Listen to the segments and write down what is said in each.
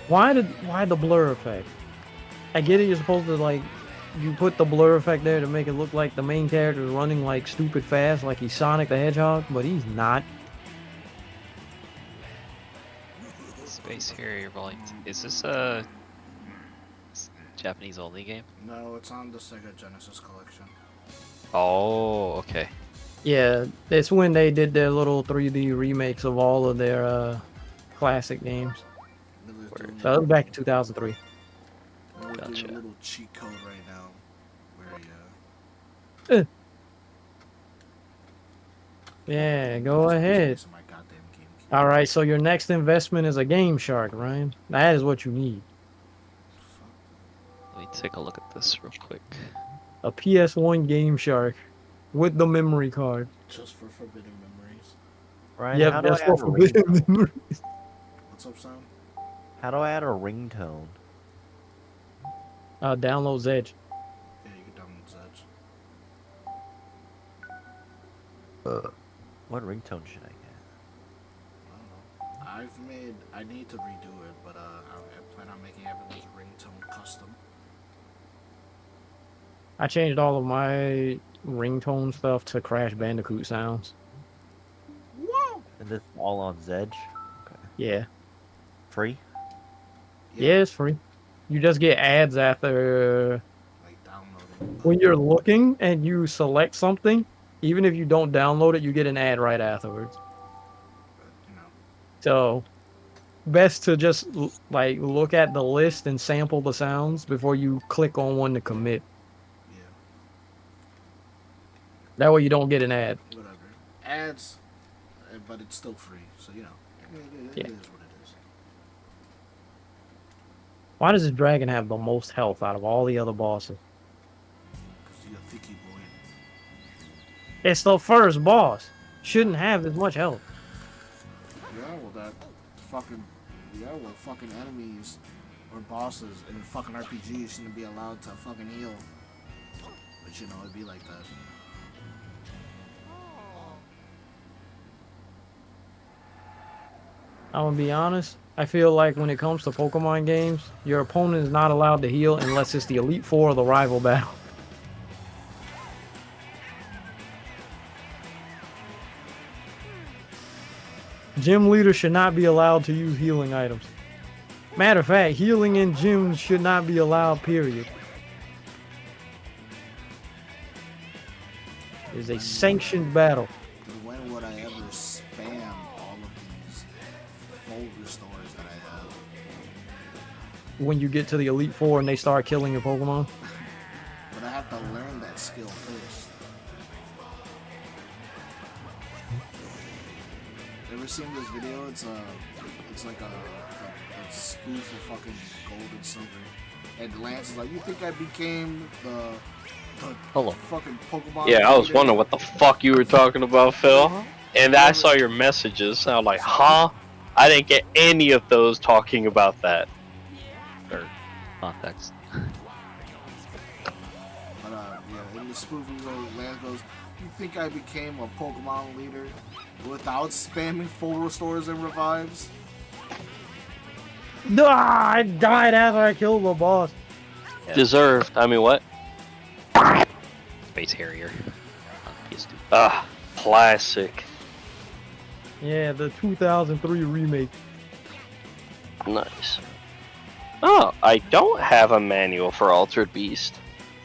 Why the blur effect? I get it. You're supposed to like you put the blur effect there to make it look like the main character is running like stupid fast, like he's Sonic the Hedgehog, but he's not. Space Harrier Volume. Is this a Japanese only game? No, it's on the Sega Genesis collection. Oh, okay. Yeah, it's when they did their little 3D remakes of all of their classic games. So that was back in 2003. We're Gotcha. doing a little cheat code right now, where Yeah, go ahead. my goddamn GameCube. All right, so your next investment is a Game Shark, Ryan. That is what you need. Let me take a look at this real quick. A PS1 Game Shark with the memory card. Just for Forbidden Memories. Ryan, Yep, how do I that's add for a Forbidden ringtone? Memories. What's up, Sam? How do I add a ringtone? Download Zedge. Yeah, you can download Zedge. What ringtone should I get? I don't know. I need to redo it, but I plan on making everyone's ringtone custom. I changed all of my ringtone stuff to Crash Bandicoot sounds. Whoa! And this all on Zedge? Okay. Yeah. Free? Yeah, it's free. You just get ads after Like downloading. when you're looking and you select something. Even if you don't download it, you get an ad right afterwards. But, you know. So, best to just like look at the list and sample the sounds before you click on one to commit. Yeah. That way you don't get an ad. Whatever. Ads, but it's still free, so you know. It is what it is. Why does this dragon have the most health out of all the other bosses? Because you're a thicky boy. It's the first boss. Shouldn't have this much health. Yeah, well fucking enemies or bosses in fucking RPGs shouldn't be allowed to fucking heal. But you know, it'd be like that. I'm gonna be honest. I feel like when it comes to Pokemon games, your opponent is not allowed to heal unless it's the Elite Four or the rival battle. Gym leaders should not be allowed to use healing items. Matter of fact, healing in gyms should not be allowed, period. It is a sanctioned battle. When would I ever spam all of these full restores that I have? When you get to the Elite Four and they start killing your Pokemon. But I have to learn that skill first. Ever seen this video? It's like a spoof of fucking gold and silver. And Lance is like, you think I became the Hello. fucking Pokemon? Yeah, I was leader?" wondering what the fuck you were talking about, Phil. And I saw your messages, and I was like, huh? I didn't get any of those talking about that. Or context. But yeah, in the spoof video, Lance goes, you think I became a Pokemon leader without spamming full restores and revives? Ah, I died after I killed the boss. Yeah. Deserved. I mean, what? Space Harrier. On PS2. Ah, classic. Yeah, the 2003 remake. Nice. Oh, I don't have a manual for Altered Beast.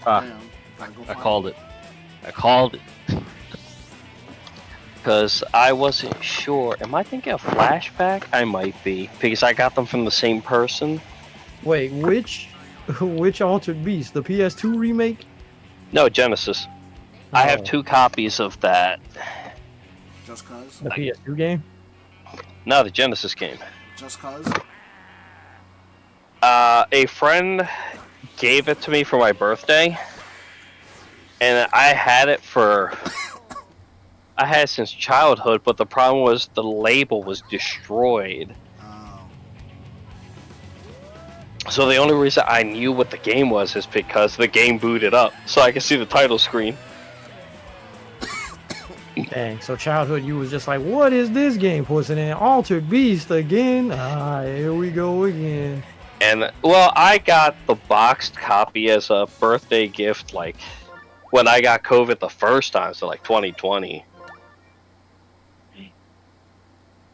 Ah, Damn, gotta go I find called it. I called it. Because I wasn't sure. Am I thinking of Flashback? I might be. Because I got them from the same person. Wait, which Altered Beast? The PS2 remake? No, Genesis. I have 2 copies of that. Just cause? The PS2 game? No, the Genesis game. Just cause? A friend gave it to me for my birthday. And I had it since childhood, but the problem was the label was destroyed. So the only reason I knew what the game was is because the game booted up, so I could see the title screen. Dang, so childhood you was just like, what is this game? Pussing in Altered Beast again? Ah, here we go again. And well, I got the boxed copy as a birthday gift, like when I got COVID the first time, so like 2020. And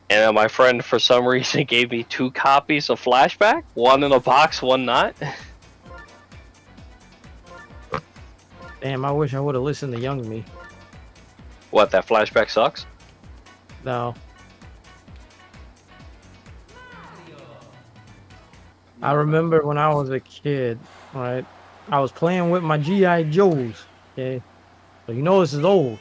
then my friend, for some reason, gave me 2 copies of Flashback, one in a box, one not. Damn, I wish I would have listened to Young Me. What, that Flashback sucks? No. I remember when I was a kid, right? I was playing with my G.I. Joes, okay? So you know this is old.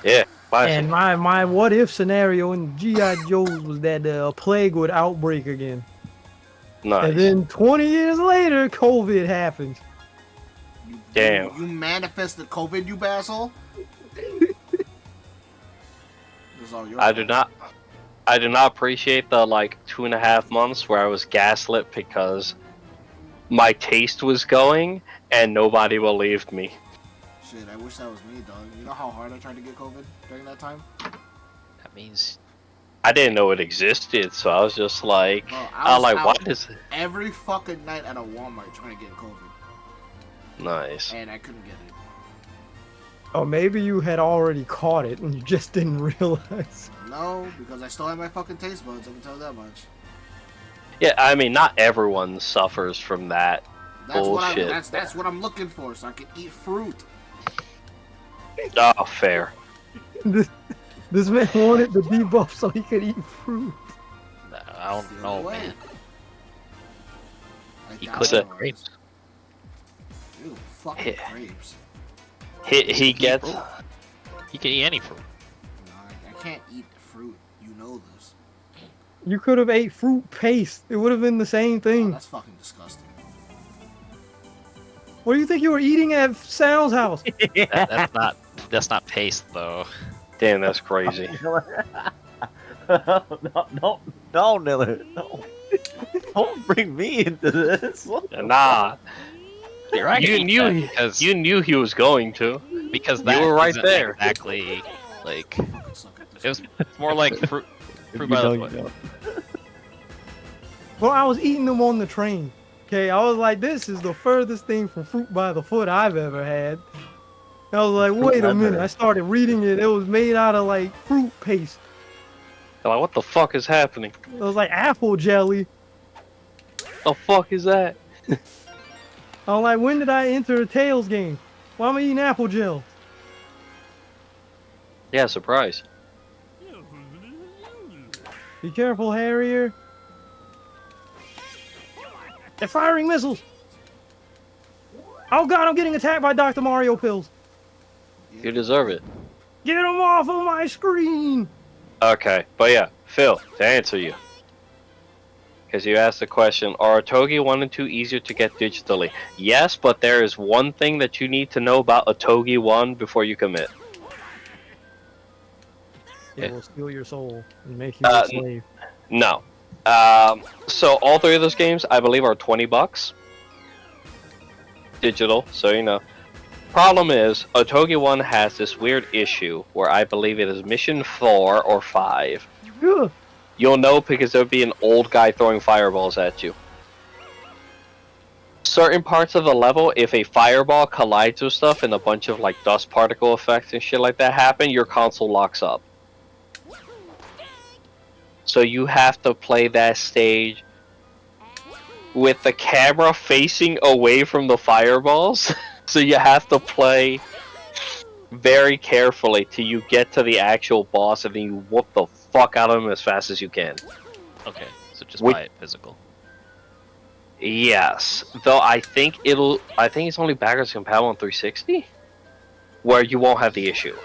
Yeah, classic. And my what if scenario in G.I. Joes was that a plague would outbreak again. Nice. And then 20 years later, COVID happened. Damn. You manifested COVID, you asshole. I do not appreciate the like 2.5 months where I was gaslit because my taste was going and nobody believed me. Shit, I wish that was me, dog. You know how hard I tried to get COVID during that time? That means I didn't know it existed, so I was just like, Bro, I was like, out what is it? every fucking night at a Walmart trying to get COVID, Nice. and I couldn't get it. Or maybe you had already caught it and you just didn't realize. No, because I still have my fucking taste buds, I can tell you that much. Yeah, I mean, not everyone suffers from that. That's Bullshit. that's what I'm looking for, so I can eat fruit. Oh, fair. This man wanted the debuff so he could eat fruit. I don't It's the know, only way. man. I He doubt could it have was. grapes. Ew, fucking Yeah. grapes. He gets. You can eat any fruit. No, I can't eat fruit. You know this. You could have ate fruit paste. It would have been the same Oh, thing. that's fucking disgusting. What do you think you were eating at Sal's house? That's not paste though. Damn, that's crazy. no, Niller. No. Don't bring me into this. Nah, You're right. you knew because you knew he was going to. because you that were right isn't there. Exactly. Like I fucking suck at this. it was more like fruit by the foot. Well, I was eating them on the train. Okay, I was like, this is the furthest thing from fruit by the foot I've ever had. I was like, wait a minute. I started reading it. It was made out of like fruit paste. I'm like, what the fuck is happening? It was like apple jelly. The fuck is that? I was like, when did I enter a Tails game? Why am I eating apple gel? Yeah, surprise. Be careful, Harrier. They're firing missiles. Oh god, I'm getting attacked by Dr. Mario pills. You deserve it. Get them off of my screen. Okay, but yeah, Phil, to answer you. Because you asked the question, are Otogi 1 and 2 easier to get digitally? Yes, but there is one thing that you need to know about Otogi 1 before you commit. It will steal your soul and make you a slave. No. So all 3 of those games, I believe, are $20. Digital, so you know. Problem is, Otogi 1 has this weird issue where I believe it is mission 4 or 5. Ugh. You'll know because there'll be an old guy throwing fireballs at you. Certain parts of the level, if a fireball collides with stuff and a bunch of like dust particle effects and shit like that happen, your console locks up. So you have to play that stage with the camera facing away from the fireballs. So you have to play very carefully till you get to the actual boss, and then you whoop the fuck out of him as fast as you can. Okay, so just Wait. buy it physical. Yes, though I think it's only backwards compatible on 360, where you won't have the issue.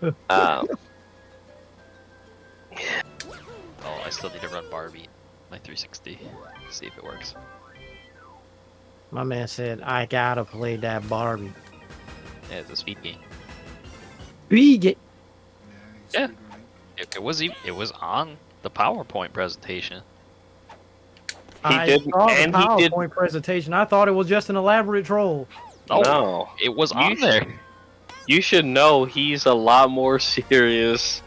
Oh, I still need to run Barbie, my 360, see if it works. My man said, I gotta play that Barbie. Yeah, it's a speed game. Beat it. Yeah. It was on the PowerPoint presentation. I didn't- saw the and he did- PowerPoint presentation. I thought it was just an elaborate troll. No, It was You on there. you should know he's a lot more serious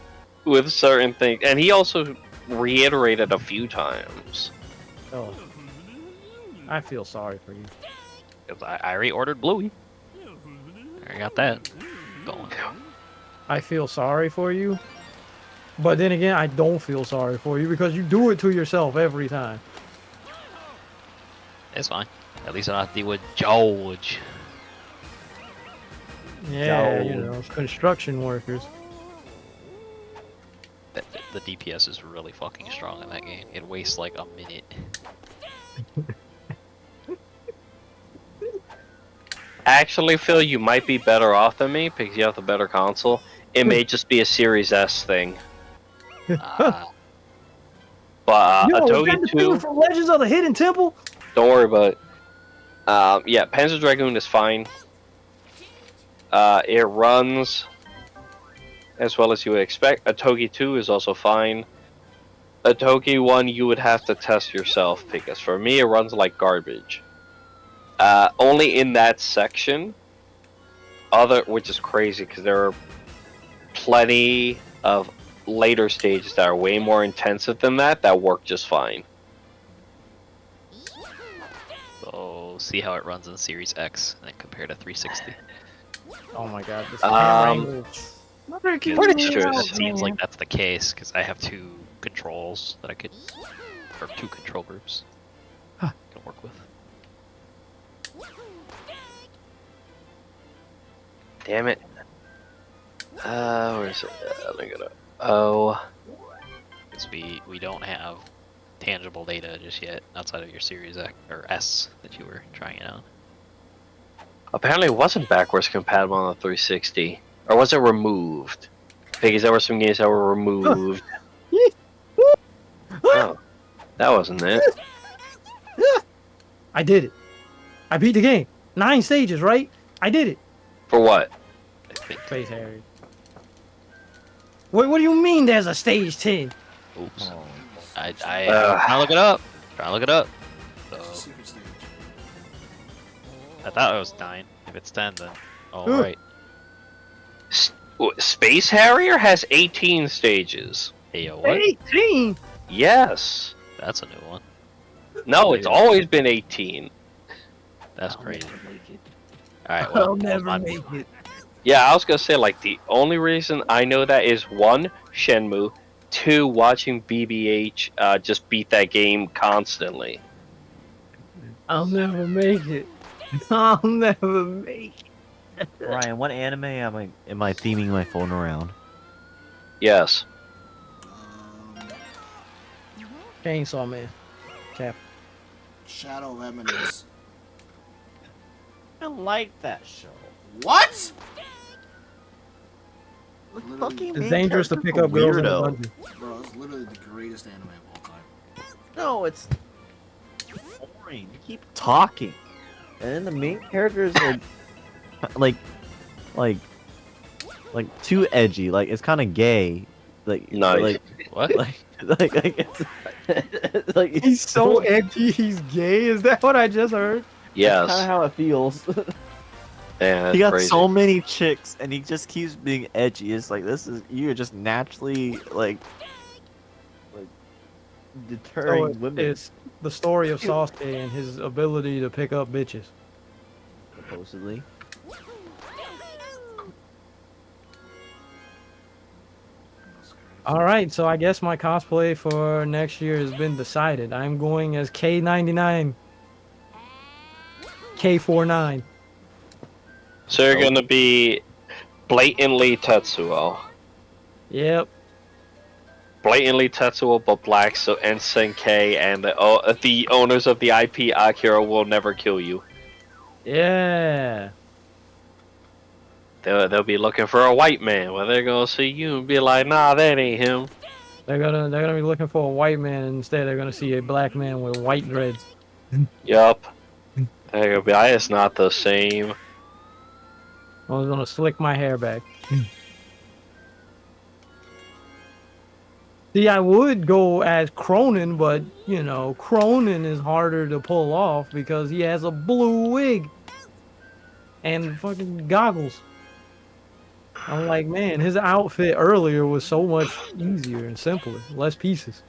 with certain things, and he also reiterated a few times. Oh, I feel sorry for you. 'Cause I already ordered Bluey. I got that going. I feel sorry for you, but then again, I don't feel sorry for you because you do it to yourself every time. It's fine. At least I don't have to deal with George. Yeah, you know, construction workers. The DPS is really fucking strong in that game. It wastes like a minute. Actually, Phil, you might be better off than me because you have the better console. It may just be a Series S thing. Ah, But Yo, is that Atogi the 2, thing from Legends of the Hidden Temple? don't worry about it. Yeah, Panzer Dragoon is fine. It runs as well as you would expect. Atogi 2 is also fine. Atogi 1 you would have to test yourself because for me it runs like garbage. Only in that section, which is crazy because there are plenty of later stages that are way more intensive than that work just fine. so see how it runs in Series X and then compare to 360. Oh my god, this Um, Pretty sure It seems like that's the case because I have two controls that I could, or two control groups, Huh. can work with. Damn it. Where is it? Let me go to. Oh. Because we don't have tangible data just yet outside of your Series X or S that you were trying it on. Apparently it wasn't backwards compatible on the 360. Or was it removed? Because there were some games that were removed. Oh. That wasn't it. I did it. I beat the game. 9 stages, right? I did it. For what? I think. Face Harry. What do you mean there's a stage 10? Oops. Oh. I'm trying to look it up. Trying to look it up. So Secret stage. I thought it was 9. If it's 10, then all Ugh. right. Space Harrier has 18 stages. Hey, yo, what? 18? Yes. That's a new one. No, it's always been 18. That's I'll crazy. never make it. All right, well, I'll never I'm- make it. Yeah, I was gonna say, like, the only reason I know that is 1, Shenmue, 2, watching BBH just beat that game constantly. I'll never make it. I'll never make it. Ryan, what anime am I theming my phone around? Yes. Um, Chainsaw Man. Cap. Shadow of Eminence. I like that show. What? It's dangerous to pick up girls in the dungeon. Bro, it's literally the greatest anime of all time. No, it's boring. You keep talking, and then the main character is like, like too edgy. Like it's kind of gay. Like Nice. What? like it's like He's so edgy, he's gay. Is that what I just heard? Yes. kind of how it feels. Yeah, that's He got crazy. so many chicks, and he just keeps being edgy. It's like you're just naturally like deterring So women. it's the story of Sasuke and his ability to pick up bitches. Supposedly. All right, so I guess my cosplay for next year has been decided. I'm going as K99. K49. So you're gonna be blatantly Tetsuo. Yep. Blatantly Tetsuo, but black, so NSYNC and the owners of the IP Akira will never kill you. Yeah. They'll be looking for a white man, where they're gonna see you and be like, nah, that ain't him. They're gonna be looking for a white man, and instead they're gonna see a black man with white dreads. Yup. They're gonna be like, it's not the same. I was gonna slick my hair back. See, I would go as Cronin, but you know, Cronin is harder to pull off because he has a blue wig and fucking goggles. I'm like, man, his outfit earlier was so much easier and simpler, less pieces.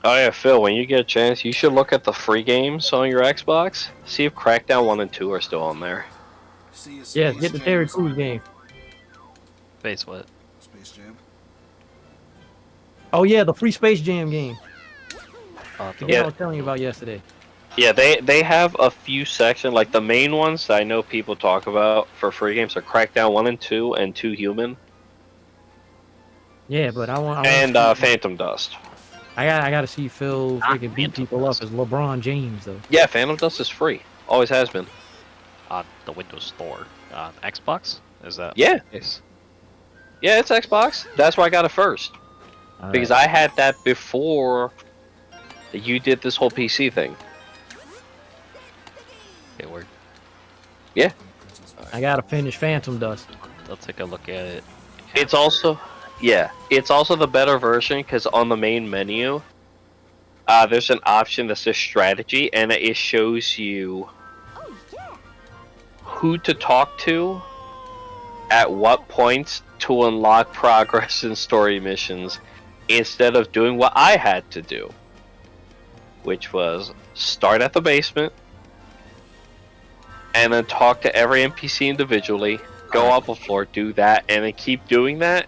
Oh yeah, Phil, when you get a chance, you should look at the free games on your Xbox. See if Crackdown 1 and 2 are still on there. See a Yeah, Space get the Jam Terry or something. Crews game. Face what? Space Jam. Oh yeah, the free Space Jam game. I'll have to The game Yeah. I was telling you about yesterday. Yeah, they have a few sections, like the main ones that I know people talk about for free games are Crackdown 1 and 2 and 2 Human Yeah, but I want and to see, Phantom Dust. I gotta see Phil freaking beat Phantom people up Dust. as LeBron James though. Yeah, Phantom Dust is free. Always has been. On the Windows Store. On Xbox? Is that Yeah. the case? Yeah, it's Xbox. That's why I got it first. Because I had that before you did this whole PC thing. Okay, we're, I gotta finish Phantom Dust. I'll take a look at it. It's also, yeah, it's also the better version because on the main menu, there's an option that says strategy, and it shows you who to talk to at what points to unlock progress in story missions, instead of doing what I had to do, which was start at the basement and then talk to every NPC individually, go up a floor, do that, and then keep doing that,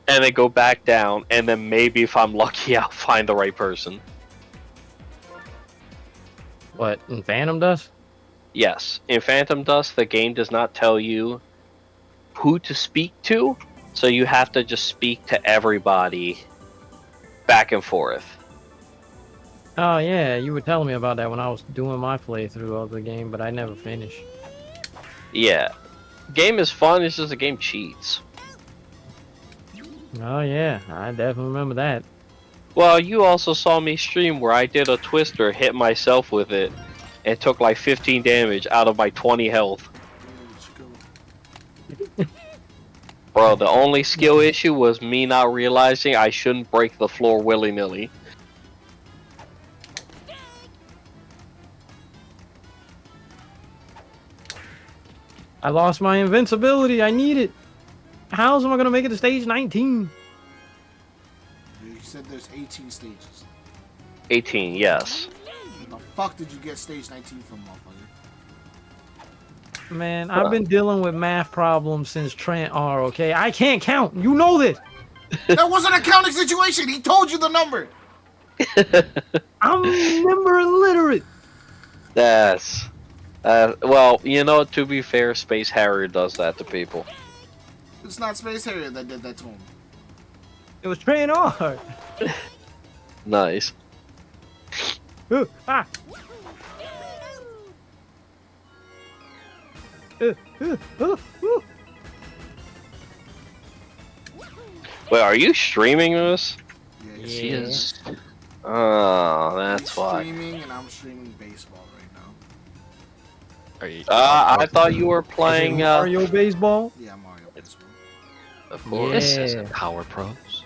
and then go back down, and then maybe if I'm lucky, I'll find the right person. What in Phantom Dust? Yes, in Phantom Dust, the game does not tell you who to speak to, so you have to just speak to everybody back and forth. Oh yeah, you were telling me about that when I was doing my playthrough of the game, but I never finished. Yeah. Game is fun, it's just the game cheats. Oh yeah, I definitely remember that. Well, you also saw me stream where I did a twister, hit myself with it, and took like 15 damage out of my 20 health. Bro, the only skill issue was me not realizing I shouldn't break the floor willy-nilly. I lost my invincibility. I need it. How am I gonna make it to stage 19? You said there's 18 stages. 18, yes. Where the fuck did you get stage 19 from, motherfucker? Man, I've been dealing with math problems since Trent R. Okay, I can't count. You know this. That wasn't a counting situation. He told you the number. I'm number illiterate. That's... well, you know, to be fair, Space Harrier does that to people. It's not Space Harrier that did that to him. It was Trent R. Nice. Ah. Wait, are you streaming this? Yeah, She is. Oh, that's he's why. streaming and I'm streaming baseball right now. Are you? I thought you were playing, Mario Baseball. Yeah, Mario baseball. of course. This Yeah. isn't Power Pros.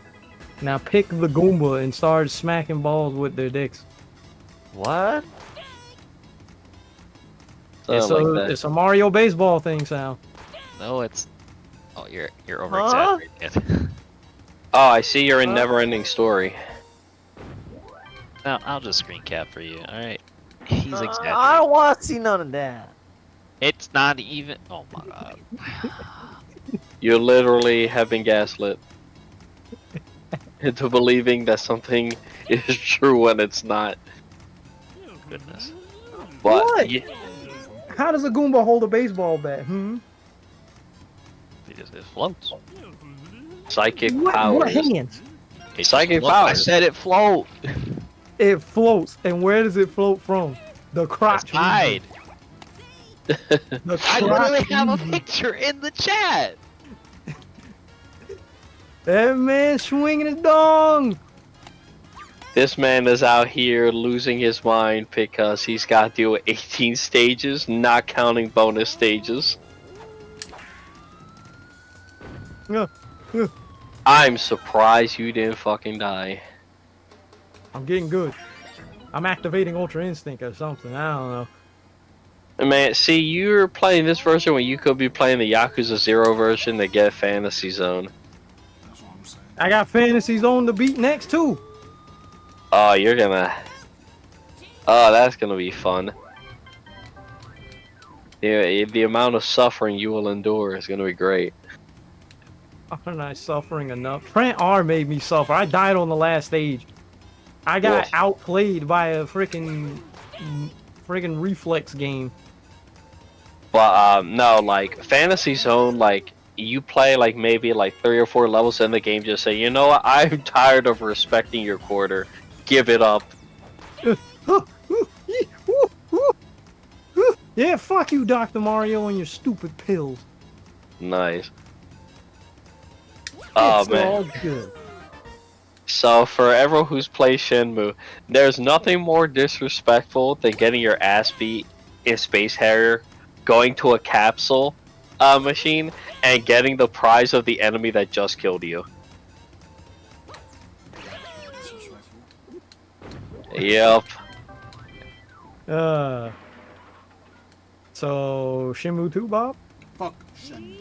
Now pick the Goomba and start smacking balls with their dicks. What? It's a Mario Baseball thing, Sal. No, it's. Oh, you're over exaggerating it. Oh, I see you're in Neverending Story. No, I'll just screen cap for you. All right. He's I exaggerating. don't want to see none of that. It's not even. Oh my god. You literally have been gaslit into believing that something is true when it's not. Goodness. But What? yeah, How does a Goomba hold a baseball bat? It floats. psychic What powers. hands? It Psychic floats. I powers. said it float. It floats, and where does it float from? The crotch. Hide. region. The I literally crotch have a region. picture in the chat. That man swinging his dong. This man is out here losing his mind because he's got to deal with 18 stages, not counting bonus stages. Yeah. I'm surprised you didn't fucking die. I'm getting good. I'm activating Ultra Instinct or something. I don't know. Man, see, you're playing this version when you could be playing the Yakuza 0 version to get Fantasy Zone. That's what I'm saying. I got Fantasy Zone to beat next too. Oh, you're gonna. Oh, that's gonna be fun. The amount of suffering you will endure is gonna be great. Aren't I suffering enough? Trent R made me suffer. I died on the last stage. I got Woof. outplayed by a freaking reflex game. But no, like Fantasy Zone, like you play like maybe like 3 or 4 levels in the game, just say, you know what, I'm tired of respecting your quarter. Give it up. Yeah, fuck you, Dr. Mario, and your stupid pills. Nice. Oh It's man. all good. So for everyone who's played Shenmue, there's nothing more disrespectful than getting your ass beat in Space Harrier, going to a capsule machine, and getting the prize of the enemy that just killed you. Disrespectful. Yep. So Shenmue 2, Bob? Fuck Shenmue.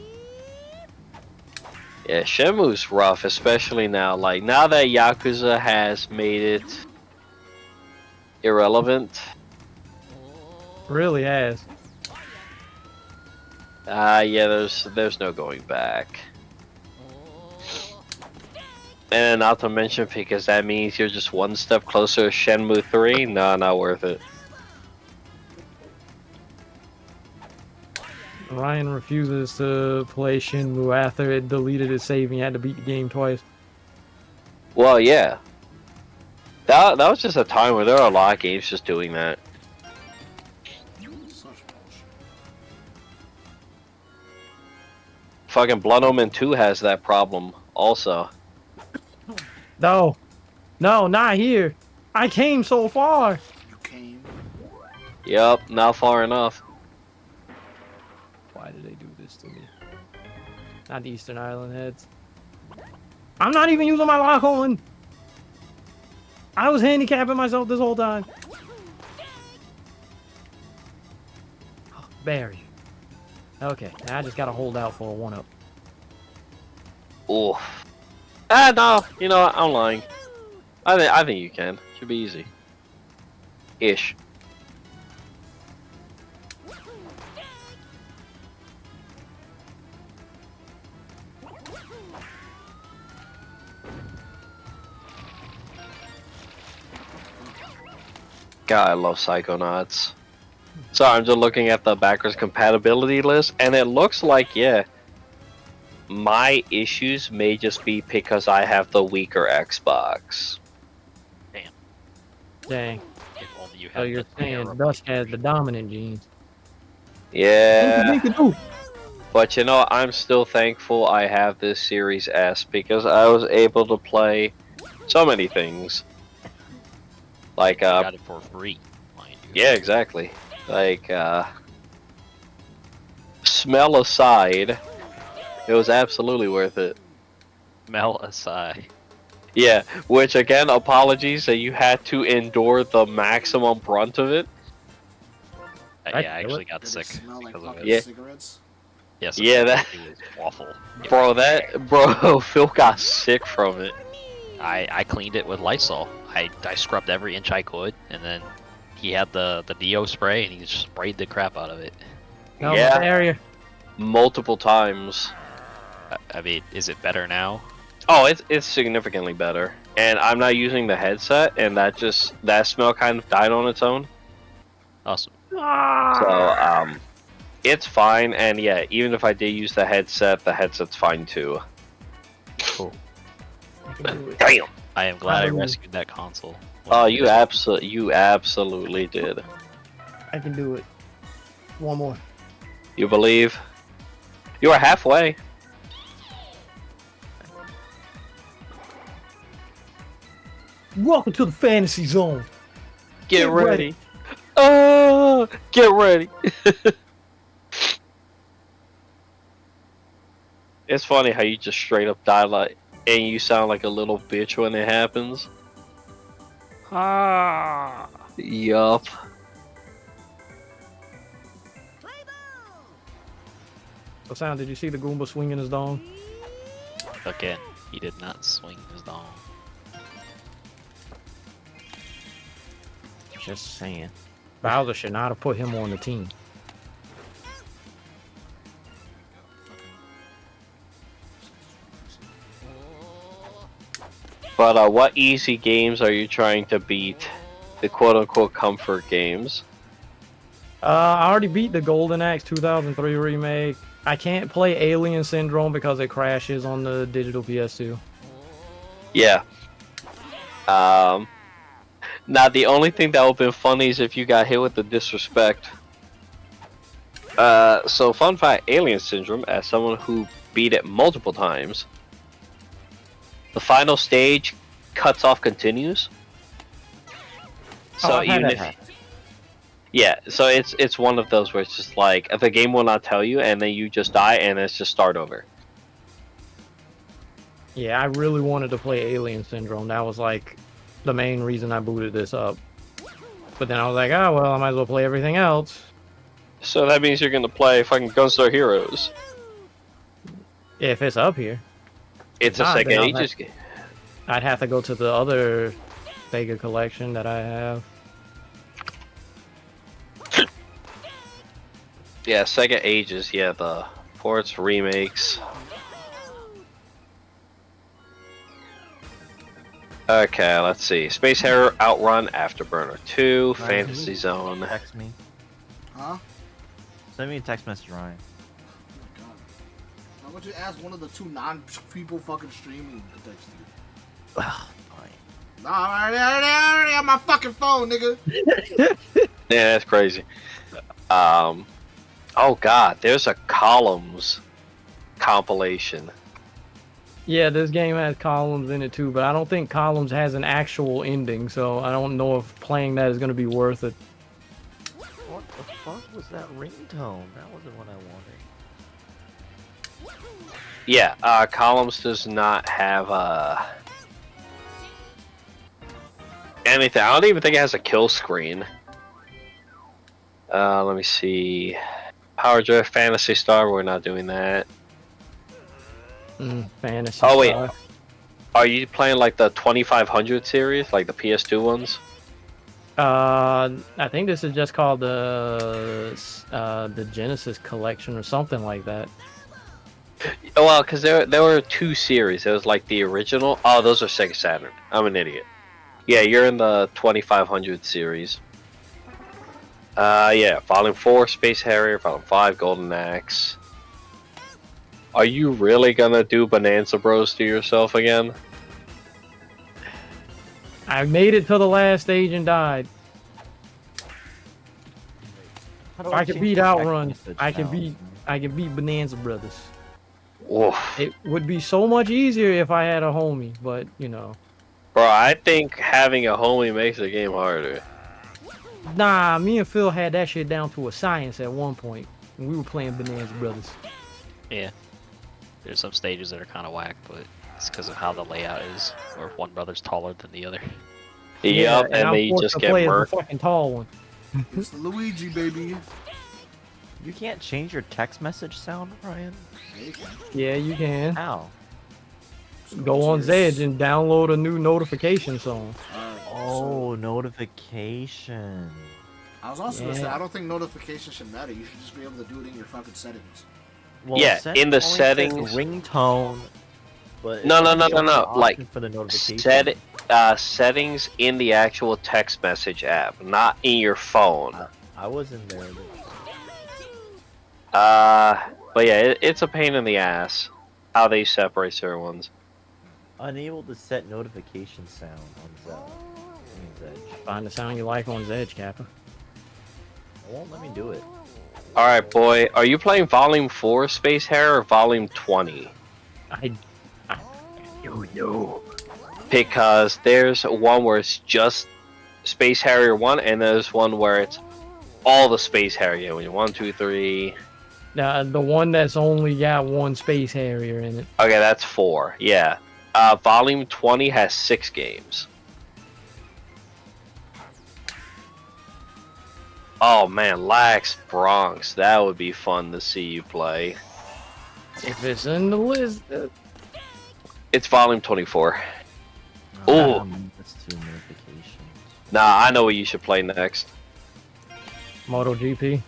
Yeah, Shenmue's rough, especially now. Like, now that Yakuza has made it irrelevant. Really has. Yeah, there's no going back. And not to mention, because that means you're just one step closer to Shenmue 3. No, not worth it. Ryan refuses to play Shenmue after it deleted his save and he had to beat the game twice. Well, yeah. That was just a time where there were a lot of games just doing that. Such bullshit. Fucking Blood Omen 2 has that problem also. No, not here. I came so far. You came. Yup, not far enough. Why did they do this to me? Not the Eastern Island heads. I'm not even using my lock on. I was handicapping myself this whole time. Oh, Barry. Okay, now I just gotta hold out for a 1-up. Oof. No, you know what? I'm lying. I think you can. Should be easy. Ish. God, I love Psychonauts. Sorry, I'm just looking at the backwards compatibility list, and it looks like, yeah, my issues may just be because I have the weaker Xbox. Dang. If only you So had you're the saying terrible- Dusk has the dominant genes. Yeah, What do? but you know, I'm still thankful I have this Series S because I was able to play so many things. Like, You got it for free, mind you. yeah, exactly. Like, smell aside, it was absolutely worth it. Smell aside. Yeah, which again, apologies that you had to endure the maximum brunt of it. I Yeah, I feel actually it. got Did sick it smell like because of fucking it. Yeah. cigarettes? Yes, Yeah, it was awful. Bro, Phil got sick from it. I cleaned it with Lysol. I scrubbed every inch I could, and then he had the Deo spray, and he just sprayed the crap out of it. No, Yeah. area. Multiple times. I mean, is it better now? Oh, it's significantly better. And I'm not using the headset, and that smell kind of died on its own. Awesome. So, it's fine, and yeah, even if I did use the headset's fine too. Cool. I can do it. Damn! I am glad I Um, rescued that console. Oh, you absolutely did. I can do it. One more. You believe? You are halfway. Welcome to the fantasy zone. Get ready. Oh, get ready. It's funny how you just straight up die like, and you sound like a little bitch when it happens. Ah. Yup. So, Sound, did you see the Goomba swinging his dong? Again, he did not swing his dong. Just saying. Bowser should not have put him on the team. But what easy games are you trying to beat? The quote-unquote comfort games. I already beat the Golden Axe 2003 remake. I can't play Alien Syndrome because it crashes on the digital PS2. Yeah. Now the only thing that would have been funny is if you got hit with the disrespect. So fun fact, Alien Syndrome, as someone who beat it multiple times, the final stage cuts off continues. So I've had even that if happen. yeah, so it's one of those where it's just like the game will not tell you, and then you just die, and it's just start over. Yeah, I really wanted to play Alien Syndrome. That was like the main reason I booted this up. But then I was like, oh well, I might as well play everything else. So that means you're gonna play fucking Gunstar Heroes. If it's up here, It's a Nah, Sega then I'll Ages game. I'd have to go to the other Sega collection that I have. Yeah, Sega Ages. Yeah, the ports, remakes. Okay, let's see. Space Harrier, Outrun, Afterburner 2, Ryan, Fantasy can you Zone. Text me. Huh? Send me a text message, Ryan. Oh my god. Why would you ask one of the two non-people fucking streaming to text you? Well, fine. Nah, I already have my fucking phone, nigga. Yeah, that's crazy. Oh god, there's a Columns compilation. Yeah, this game has columns in it too, but I don't think columns has an actual ending, so I don't know if playing that is going to be worth it. What the fuck was that ringtone? That wasn't what I wanted. Yeah, Columns does not have anything. I don't even think it has a kill screen. Let me see. Power Drift, Fantasy Star, we're not doing that. Fantasy. Oh, wait. Star. Are you playing like the 2500 series, like the PS2 ones? I think this is just called the Genesis collection or something like that. Well, because there were two series. There was like the original. Oh, those are Sega Saturn. I'm an idiot. Yeah, you're in the 2500 series. Yeah, Volume 4, Space Harrier, Volume 5, Golden Axe. Are you really gonna do Bonanza Bros to yourself again? I made it to the last stage and died. How do If I could change beat the text Outrun, message I can sounds, beat man? I can beat Bonanza Brothers. Oof. It would be so much easier if I had a homie, but you know. Bro, I think having a homie makes the game harder. Nah, me and Phil had that shit down to a science at one point. When we were playing Bonanza Brothers. Yeah. There's some stages that are kind of whack, but it's because of how the layout is, or if one brother's taller than the other. Yup, and I'm then you forced just to get play as the murked. fucking tall one. It's Luigi, baby. You can't change your text message sound, Ryan? Yeah, you can. Yeah, you can. How? Just Go to on your Zedge and download a new notification song. Alright, Oh, notification. I was also gonna say, Yeah. I don't think notifications should matter. You should just be able to do it in your fucking settings. Well, Yeah, set in the only says settings- ringtone. But No, no, it's no, the no, only no, option like, for the notification. Settings in the actual text message app, not in your phone. I wasn't there. But yeah, it's a pain in the ass how they separate certain ones. Unable to set notification sound on Zedge. Find the sound you like on Zedge, Kappa. It won't let me do it. Alright, boy, are you playing Volume 4 Space Harrier or Volume 20? I don't know. Because there's one where it's just Space Harrier 1, and there's one where it's all the Space Harrier. 1, 2, 3. The one that's only got one Space Harrier in it. Okay, that's 4. Yeah. Volume 20 has 6 games. Oh man, Lax Bronx. That would be fun to see you play. If it's in the list, It's Volume 24. Ooh. That's two notifications. Nah, I know what you should play next. MotoGP.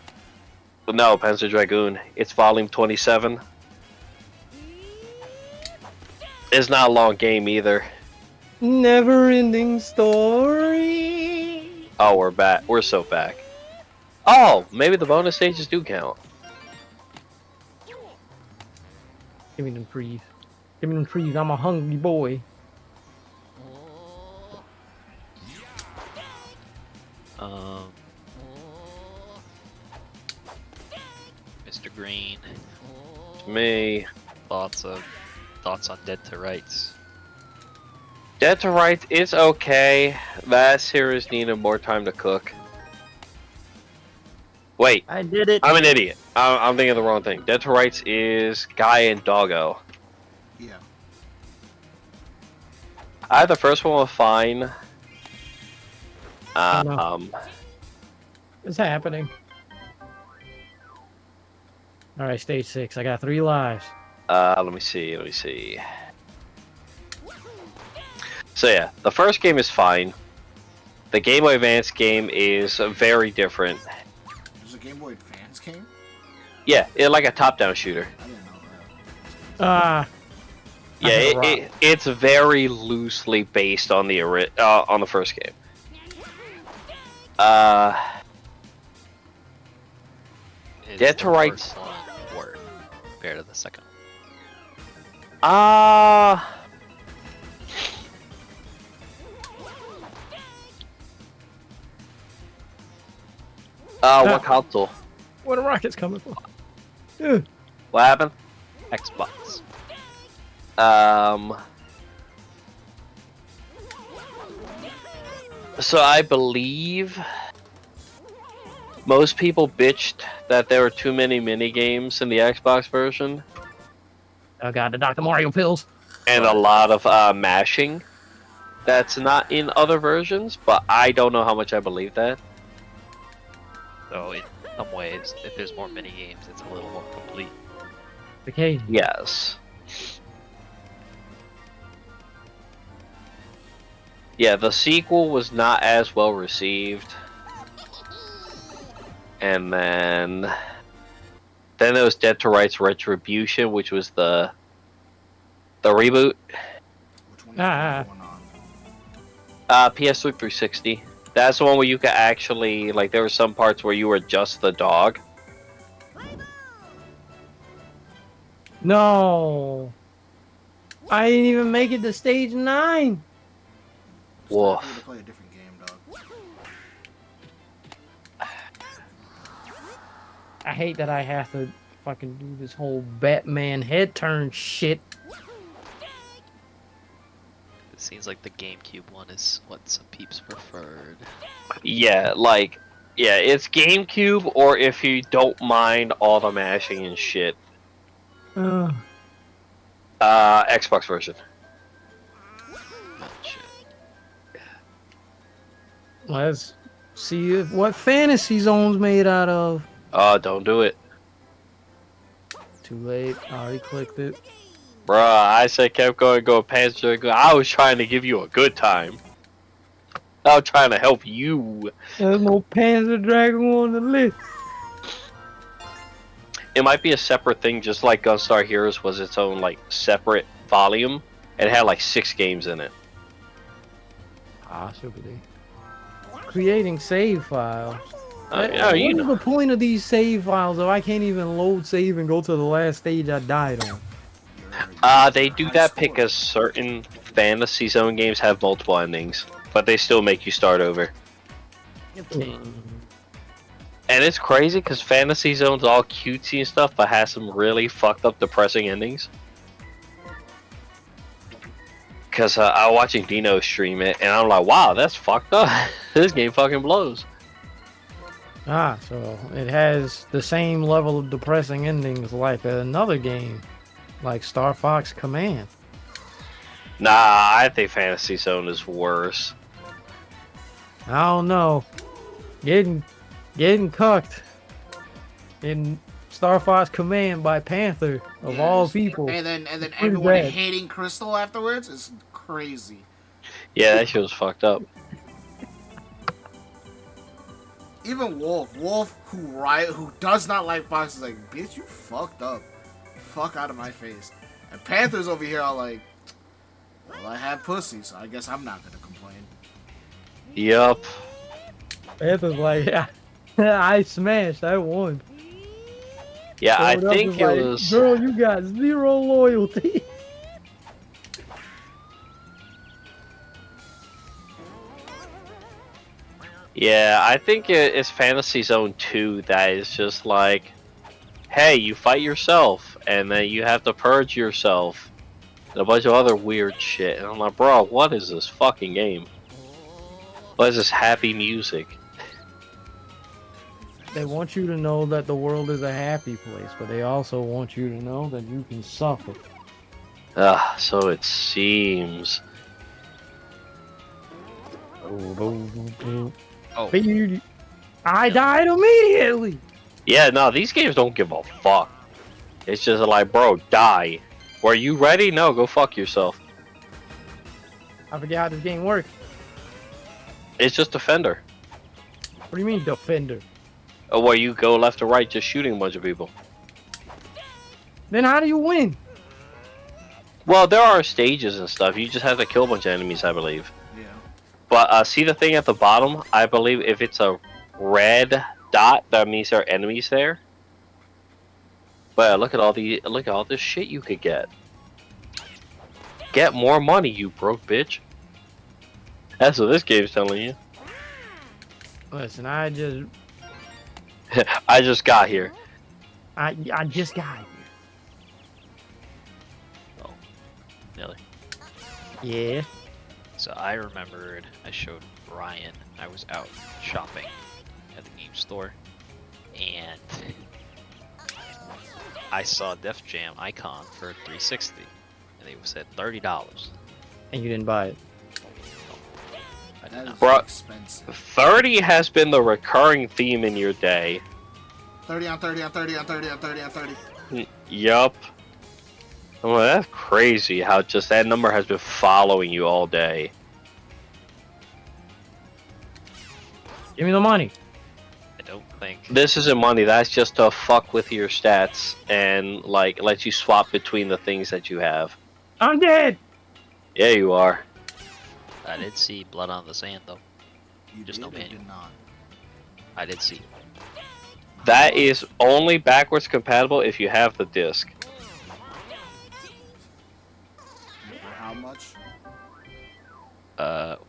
No, Panzer Dragoon. It's volume 27. It's not a long game either. Never-ending story. Oh, we're back. We're so back. Oh, maybe the bonus stages do count. Give me them trees. Give me them trees. I'm a hungry boy. Mr. Green, Me. thoughts on Dead to Rights? Dead to Rights is okay. That series needed more time to cook. Wait, I did it. I'm an idiot. I'm thinking of the wrong thing. Dead to Rights is Guy and Doggo. Yeah. I had the first one was fine. no. What's happening? All right, stage 6. I got 3 lives. Let me see. So yeah, the first game is fine. The Game Boy Advance game is very different. There's a Game Boy Advance game? Yeah, it's like a top-down shooter. I didn't know that. Yeah, it's very loosely based on the on the first game. Is Dead the to Rights. first one worse compared to the second one? Ah. What console? Where the rockets coming from? Ugh. What happened? Xbox. So I believe most people bitched that there were too many mini games in the Xbox version Oh god, the Dr. Mario pills. and a lot of mashing that's not in other versions, but I don't know how much I believe that. So in some ways, if there's more mini games, it's a little more complete. Occasion. Yes. Yeah, the sequel was not as well received. And then there was Dead to Rights Retribution, which was the reboot. Which one is Ah. going on? PS3 360. That's the one where you could actually, like, there were some parts where you were just the dog. No. I didn't even make it to stage 9. It's time for you Woof. to play a different game, dog. I hate that I have to fucking do this whole Batman head turn shit. It seems like the GameCube one is what some peeps preferred. Yeah, like, yeah, it's GameCube, or if you don't mind all the mashing and shit, Ugh. Xbox version. Oh, shit. Let's see what Fantasy Zone's made out of. Oh, don't do it. Too late. I already clicked it. Bruh, I said kept going, go Panzer. I was trying to give you a good time. I was trying to help you. There's no Panzer Dragon on the list. It might be a separate thing, just like Gunstar Heroes was its own, like, separate volume. It had, like, 6 games in it. Possibly. Creating save files. Yeah, you what know. is the point of these save files if I can't even load save and go to the last stage I died on? They do that because certain Fantasy Zone games have multiple endings, but they still make you start over. And it's crazy because Fantasy Zone's all cutesy and stuff, but has some really fucked up, depressing endings. Because I was watching Dino stream it, and I'm like, wow, that's fucked up. This game fucking blows. Ah, so it has the same level of depressing endings like another game, like Star Fox Command. Nah, I think Fantasy Zone is worse. I don't know. Getting cucked in Star Fox Command by Panther of Yeah, all just- people. And then Pretty everyone bad. hating Crystal afterwards is crazy. Yeah, that shit was fucked up. even Wolf, who does not like boxing, is like, bitch, you fucked up. Fuck out of my face. And Panthers over here are like, well, I had pussy, so I guess I'm not gonna complain. Yup. Panthers like, yeah, I smashed. I won. Yeah, I Showed up think and it like, was. Girl, you got zero loyalty. Yeah, I think it's Fantasy Zone 2 that is just like, hey, you fight yourself, and then you have to purge yourself, and a bunch of other weird shit. And I'm like, bro, what is this fucking game? What is this happy music? They want you to know that the world is a happy place, but they also want you to know that you can suffer. Ah, so it seems. Oh, I died immediately. Yeah, no, these games don't give a fuck. It's just like, bro, die. Were you ready? No, go fuck yourself. I forget how this game works. It's just Defender. What do you mean, defender? Where you go left to right just shooting a bunch of people. Then how do you win? Well, there are stages and stuff. You just have to kill a bunch of enemies, I believe. Yeah. But see the thing at the bottom? I believe if it's a red dot, that means there are enemies there. But look at all this shit you could get. Get more money, you broke bitch. That's what this game's telling you. Listen, I just got here. I just got here. Nearly. Yeah. So I remembered I showed Ryan I was out shopping at the game store, and I saw Def Jam Icon for 360, and it said $30. And you didn't buy it. I did That not. is Bro. expensive. 30 has been the recurring theme in your day. 30 on 30 on 30 on 30 on 30 on 30. Yup. Well, that's crazy how just that number has been following you all day. Give me the money. I don't think. This isn't money, that's just to fuck with your stats and like let you swap between the things that you have. I'm dead. Yeah, you are. I did see blood on the sand though. You Just did no or manual. did not? I did see. That is only backwards compatible if you have the disc. And for how much?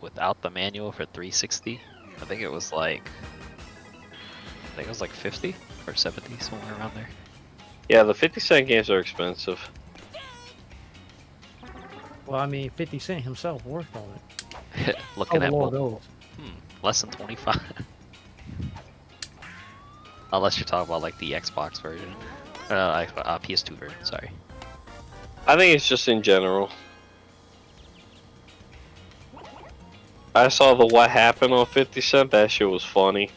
Without the manual for 360, I think it was like 50 or 70, somewhere around there. Yeah, the 50-cent games are expensive. Well, I mean, 50 Cent himself worked on it. Looking at Lord what, knows. less than 25. Unless you're talking about like the Xbox version, PS2 version. Sorry. I think it's just in general. I saw the What Happened on 50 Cent, that shit was funny.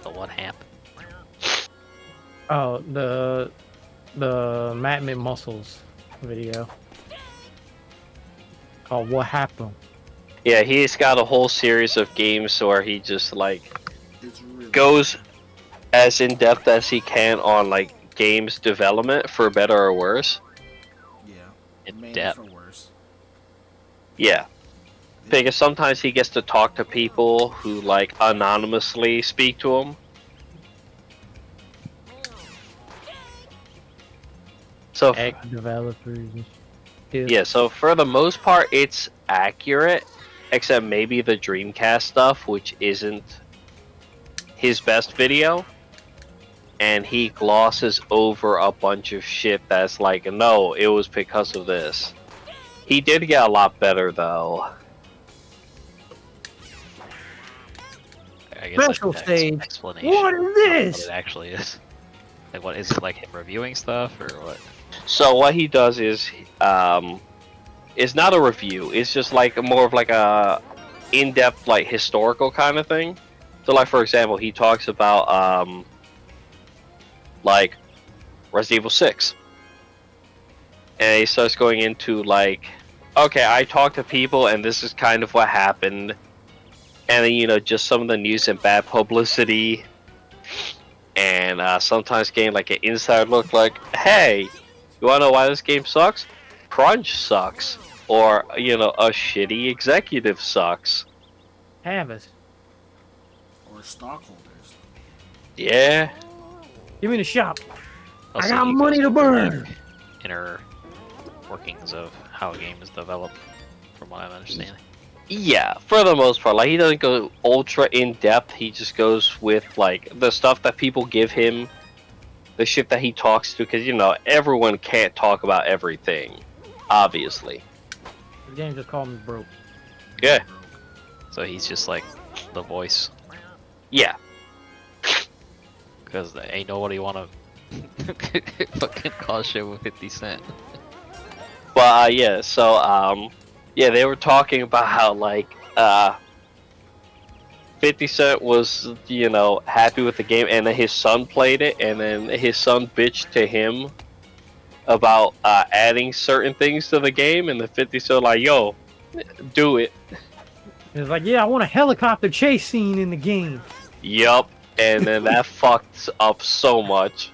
The what happened? Oh, the Matt McMuscles video called "What Happened." Yeah, he's got a whole series of games where he just like It's really goes as in depth as he can on like games development for better or worse. yeah. In Mainly depth. for worse. Yeah, because sometimes he gets to talk to people who like anonymously speak to him. So Ex developers. And shit. yeah, so for the most part, it's accurate, except maybe the Dreamcast stuff, which isn't his best video. And he glosses over a bunch of shit that's like, no, it was because of this. He did get a lot better, though. I guess like, Special an stage. explanation. What is of this? What it actually is. Like, what is it, like him reviewing stuff or what? So what he does is, it's not a review. It's just like more of like a in-depth, like historical kind of thing. So, like for example, he talks about like Resident Evil 6. And he starts going into like, okay, I talk to people and this is kind of what happened. And then, you know, just some of the news and bad publicity. And sometimes getting like an inside look like, hey, you wanna know why this game sucks? Crunch sucks. Or, you know, a shitty executive sucks. Have Or stockholders. Yeah. Give me the shop. Also, I got he money goes to over burn. the inner workings of how a game is developed, from what I'm understanding. Yeah, for the most part. Like, he doesn't go ultra in-depth. He just goes with, like, the stuff that people give him. The shit that he talks to. Because, you know, everyone can't talk about everything. Obviously. The game just called me broke. Yeah. So he's just like the voice, Yeah. because ain't nobody wanna fucking call shit with 50 Cent. But, yeah, so, yeah, they were talking about how, like, 50 Cent was, you know, happy with the game, and then his son played it, and then his son bitched to him about adding certain things to the game, and the 50 Cent like, yo, do it. It's like, yeah, I want a helicopter chase scene in the game. Yup. And then that fucked up so much.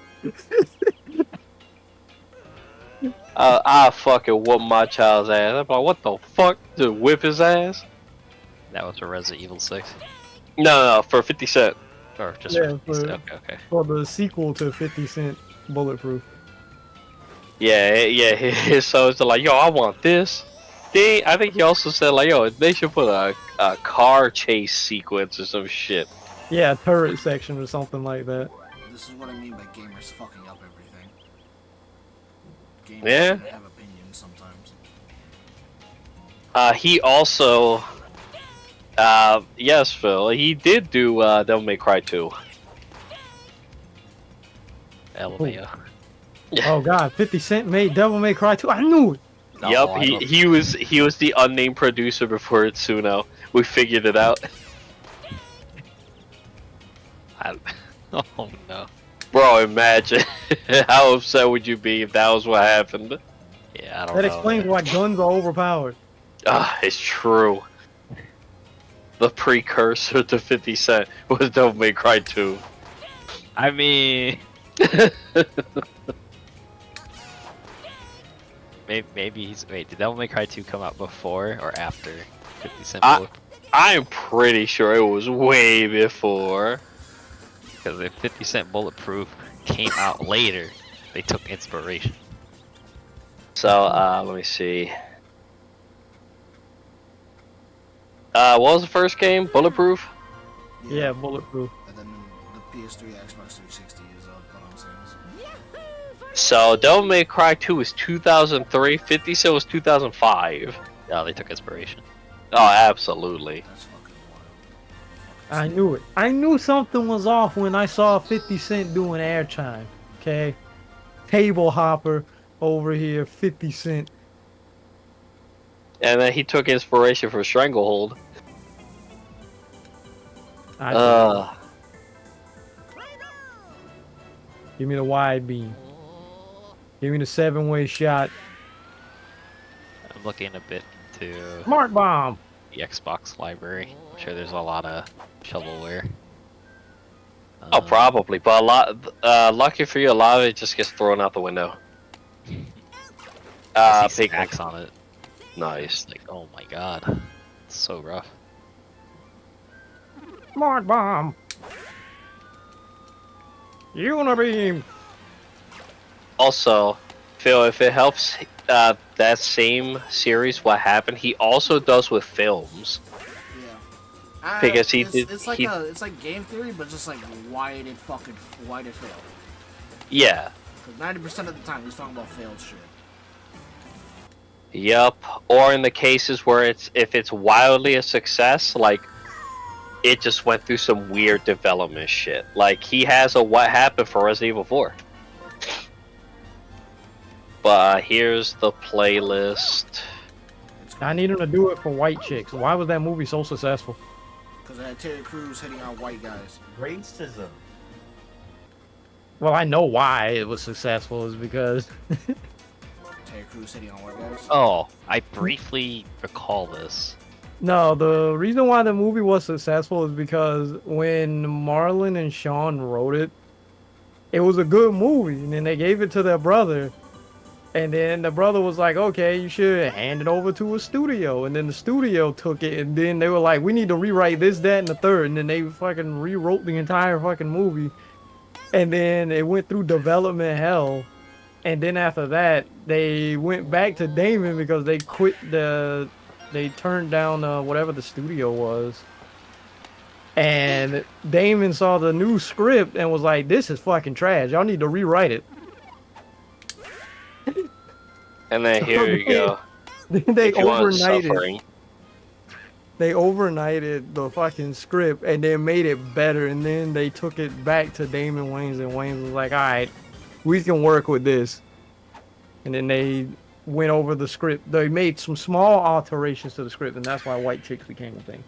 I fucking whoop my child's ass. I'm like, what the fuck? To whip his ass? That was for Resident Evil 6, No, for 50 Cent. or just Yeah, for 50 Cent? for- Okay. For the sequel to 50 Cent Bulletproof. Yeah, his sons are like, yo, I want this. I think he also said, like, yo, they should put a car chase sequence or some shit. Yeah, turret section or something like that. This is what I mean by gamers fucking up everything. Gamers Yeah. shouldn't have opinions sometimes. He also, yes, Phil, he did do Devil May Cry 2. LMAO. Oh god, 50 Cent made Devil May Cry 2. I knew it. No, Yup, I don't- he was the unnamed producer before Itsuno. We figured it out. Oh no. Bro, imagine how upset would you be if that was what happened? Yeah, I don't That know. explains why guns are overpowered. Ah, it's true. The precursor to 50 Cent was Devil May Cry 2. I mean, maybe he's. Wait, did Devil May Cry 2 come out before or after 50 Cent? I'm pretty sure it was way before. Because if 50 Cent Bulletproof came out later, they took inspiration. So, let me see. What was the first game? Bulletproof? Yeah, Bulletproof. And then the PS3, Xbox 360 is what I'm saying. So, Devil May Cry 2 was 2003, 50 Cent was 2005. Yeah, they took inspiration. Oh, absolutely. That's fucking wild. I knew it. I knew something was off when I saw 50 Cent doing airtime. Okay? Table hopper over here, 50 Cent. And then he took inspiration from Stranglehold. I knew it. Give me the wide beam. Give me the 7-way shot. I'm looking a bit into Smart bomb. the Xbox library. I'm sure there's a lot of shovelware. Oh, probably, but a lot. Lucky for you, a lot of it just gets thrown out the window. I see Big stacks on it. nice. It's like, oh my god, it's so rough. Smart bomb. Unibeam. Also, Phil, if it helps, that same series, what happened, he also does with films. Yeah. Because he it's, did- It's like he- it's like game theory, but just like why it failed. Yeah. Because 90% of the time he's talking about failed shit. Yup. Or in the cases where if it's wildly a success, like it just went through some weird development shit. Like he has a what happened for Resident Evil 4. But here's the playlist. I need him to do it for white chicks. Why was that movie so successful? Because I had Terry Crews hitting on white guys. Racism. Well, I know why it was successful is because Terry Crews hitting on white guys. Oh, I briefly recall this. no, the reason why the movie was successful is because when Marlon and Sean wrote it, it was a good movie, and then they gave it to their brother, and then the brother was like, "Okay, you should hand it over to a studio," and then the studio took it, and then they were like, "We need to rewrite this, that, and the third," and then they fucking rewrote the entire fucking movie, and then it went through development hell. And then after that, they went back to Damon because they turned down whatever the studio was. And Damon saw the new script and was like, "This is fucking trash. Y'all need to rewrite it." And then here you go. Then they If you want overnighted. suffering. They overnighted the fucking script and then made it better. And then they took it back to Damon Wayans, and Wayans was like, "All right, we can work with this." And then they went over the script. They made some small alterations to the script, and that's why White Chicks became a thing.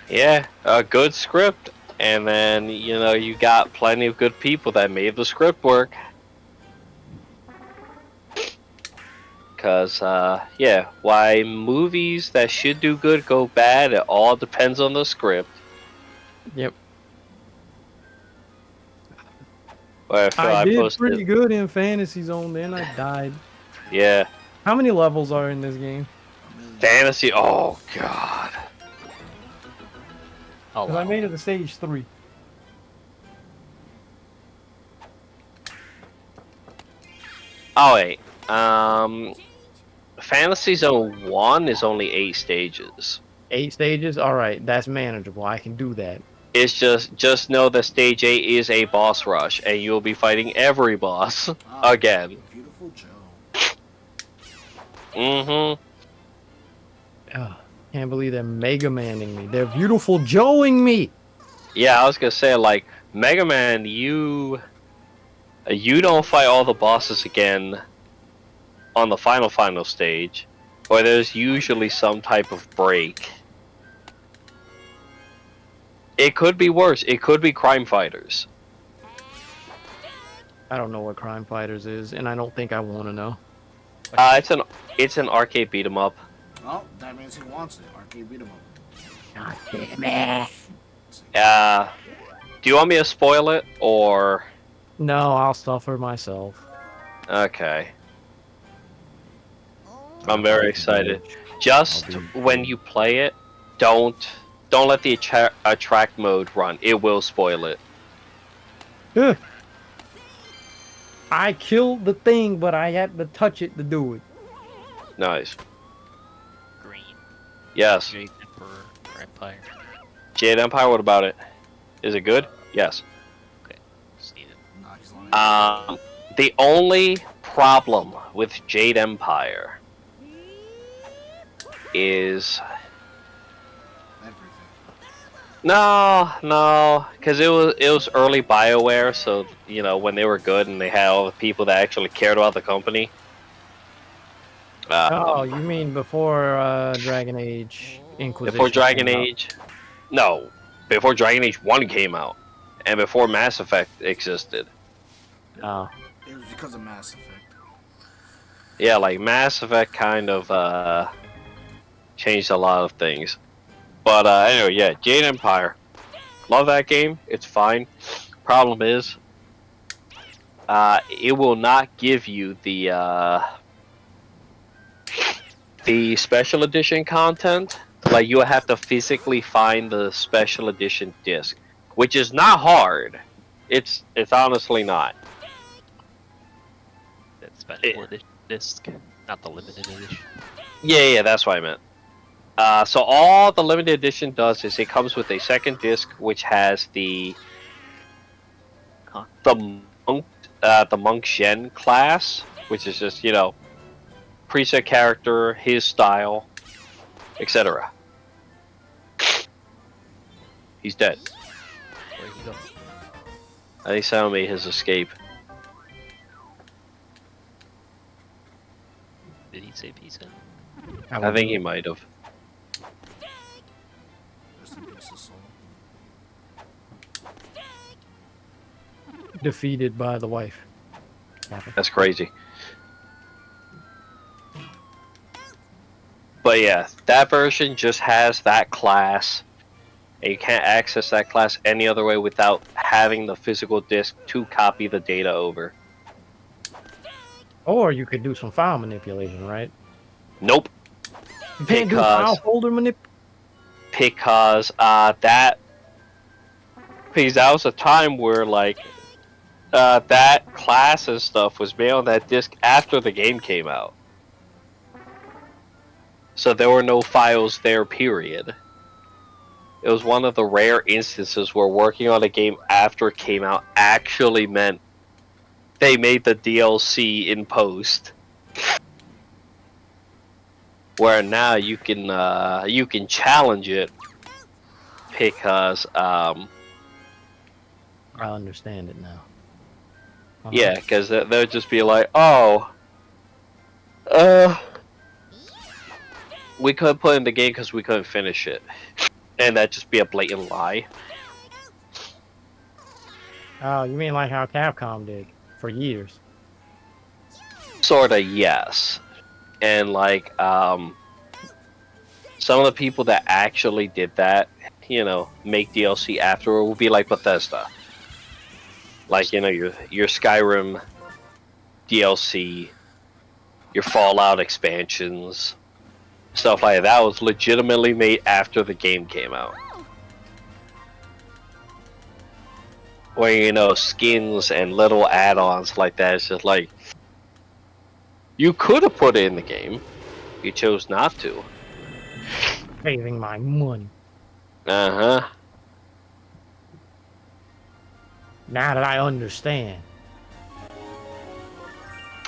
Yeah, a good script. And then, you know, you got plenty of good people that made the script work. Because, yeah, why movies that should do good go bad, it all depends on the script. Yep. Or if I did posted, pretty good in Fantasy Zone, then I died. yeah, How many levels are in this game? fantasy, oh god. Oh, Because I wow. made it to stage 3. Oh wait, Fantasy Zone 1 is only 8 stages. 8 stages? Alright, that's manageable. I can do that. It's just know that stage 8 is a boss rush, and you'll be fighting every boss Ah, again. Beautiful Joe. Mm-hmm. Ugh, can't believe they're Mega Manning me. They're beautiful Joeing me! Yeah, I was gonna say, like, Mega Man, you don't fight all the bosses again on the final stage, or there's usually some type of break. It could be worse. It could be Crime Fighters. I don't know what Crime Fighters is, and I don't think I want to know. It's an arcade beat 'em up. Well, that means he wants it. Arcade beat 'em up. God damn it! Do you want me to spoil it, or No, I'll suffer myself. okay? I'm very excited. Just when you play it, don't let the attract mode run. It will spoil it. Ugh. I killed the thing, but I had to touch it to do it. Nice. Green. Yes. Jade Emperor or Empire. Jade Empire. What about it? Is it good? Yes. Just need it. Nah, he's lying. The only problem with Jade Empire is Everything. no, because it was early BioWare, so you know when they were good and they had all the people that actually cared about the company. Oh, you mean before Dragon Age Inquisition? Before Dragon came out. Age, no, before Dragon Age 1 came out, and before Mass Effect existed. Oh. It was because of Mass Effect. Yeah, like Mass Effect kind of changed a lot of things. But anyway, yeah, Jade Empire. Love that game. It's fine. Problem is, it will not give you the special edition content. Like you have to physically find the special edition disc, which is not hard. It's honestly not. That special edition disc, not the limited edition. Yeah, that's what I meant. So all the limited edition does is it comes with a second disc, which has the monk Shen class, which is just preset character, his style, etc. He's dead. Where'd he go? I think Sam made his escape. Did he say peace in? I think he might have. Rest in peace, his soul. defeated by the wife. That's crazy. But yeah, that version just has that class, and you can't access that class any other way without having the physical disc to copy the data over. Or you could do some file manipulation, right? Nope. You can't do file folder because that was a time where like that class and stuff was made on that disc after the game came out, so there were no files there, period. It was one of the rare instances where working on a game after it came out actually meant they made the DLC in post. Where now you can challenge it because I understand it now. yeah, because they'll just be like, oh, we couldn't put it in the game because we couldn't finish it, and that'd just be a blatant lie. Oh, you mean like how Capcom did for years? Sorta, yes. And like some of the people that actually did that, you know, make DLC afterward will be like Bethesda. Like, you know, your Skyrim DLC, your Fallout expansions, stuff like that was legitimately made after the game came out. Where, you know, skins and little add-ons like that, it's just like, you could have put it in the game. You chose not to. Saving my money. Uh-huh. Now that I understand.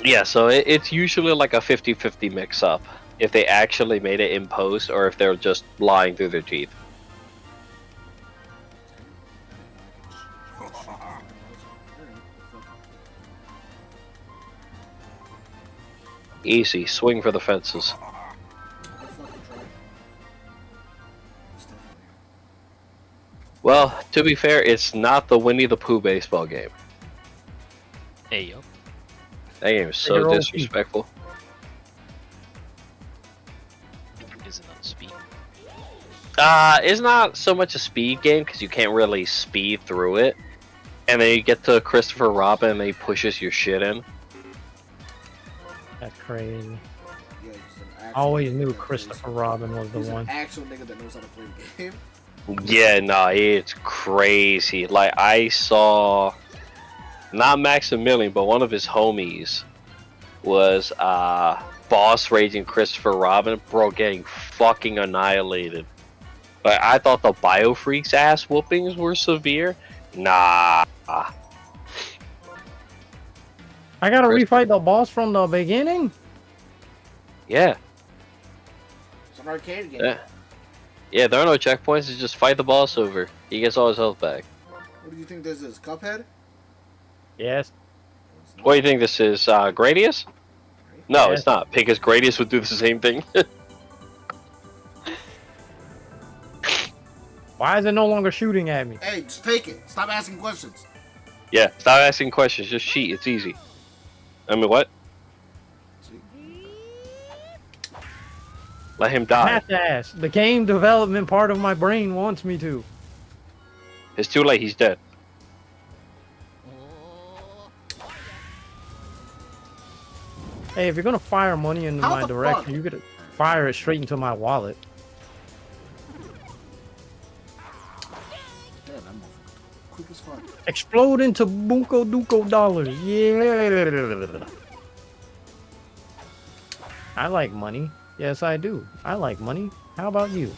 Yeah, so it's usually like a 50-50 mix-up. If they actually made it in post, or if they're just lying through their teeth. Easy, swing for the fences. Well, to be fair, it's not the Winnie the Pooh baseball game. Hey yo. That game is so You're disrespectful. Is it on speed? It's not so much a speed game because you can't really speed through it. And then you get to Christopher Robin and he pushes your shit in. That's crazy. Yeah, he's an I actual always nigga knew that Christopher knows- Robin was the He's one. an actual nigga that knows how to play the game. Yeah, no, it's crazy. Like, I saw, not Maximilian, but one of his homies was boss raging Christopher Robin, bro, getting fucking annihilated. Like, I thought the Biofreaks ass whoopings were severe. Nah. I gotta refight the boss from the beginning? Yeah. It's an arcade game. Yeah. Yeah, there are no checkpoints, you just fight the boss over. He gets all his health back. What do you think this is? Cuphead? Yes. What do you think this is, Gradius? No, Yeah. it's not, because Gradius would do the same thing. Why is it no longer shooting at me? Hey, just take it. Stop asking questions. Yeah, stop asking questions, just cheat, it's easy. I mean, what? See? Let him I die. have to ask. The game development part of my brain wants me to. It's too late, he's dead. Hey, if you're gonna fire money into How my the direction, fuck? you gotta fire it straight into my wallet. Damn, that motherfucker. Quick as fuck. Explode into Bunko Duko dollars. Yeah. I like money. Yes, I do. I like money. How about you?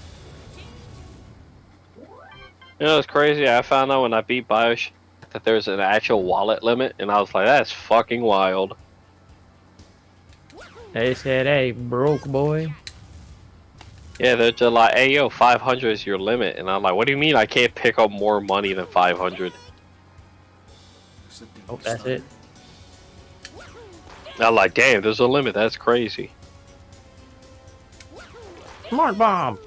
You know, it's crazy, I found out when I beat Bioshock that there's an actual wallet limit, and I was like, that's fucking wild. They said, hey, broke boy. Yeah, they're just like, hey yo, 500 is your limit, and I'm like, what do you mean I can't pick up more money than 500? Except they Oh, get that's started. it. I'm like, damn, there's a limit, that's crazy. Smart bomb.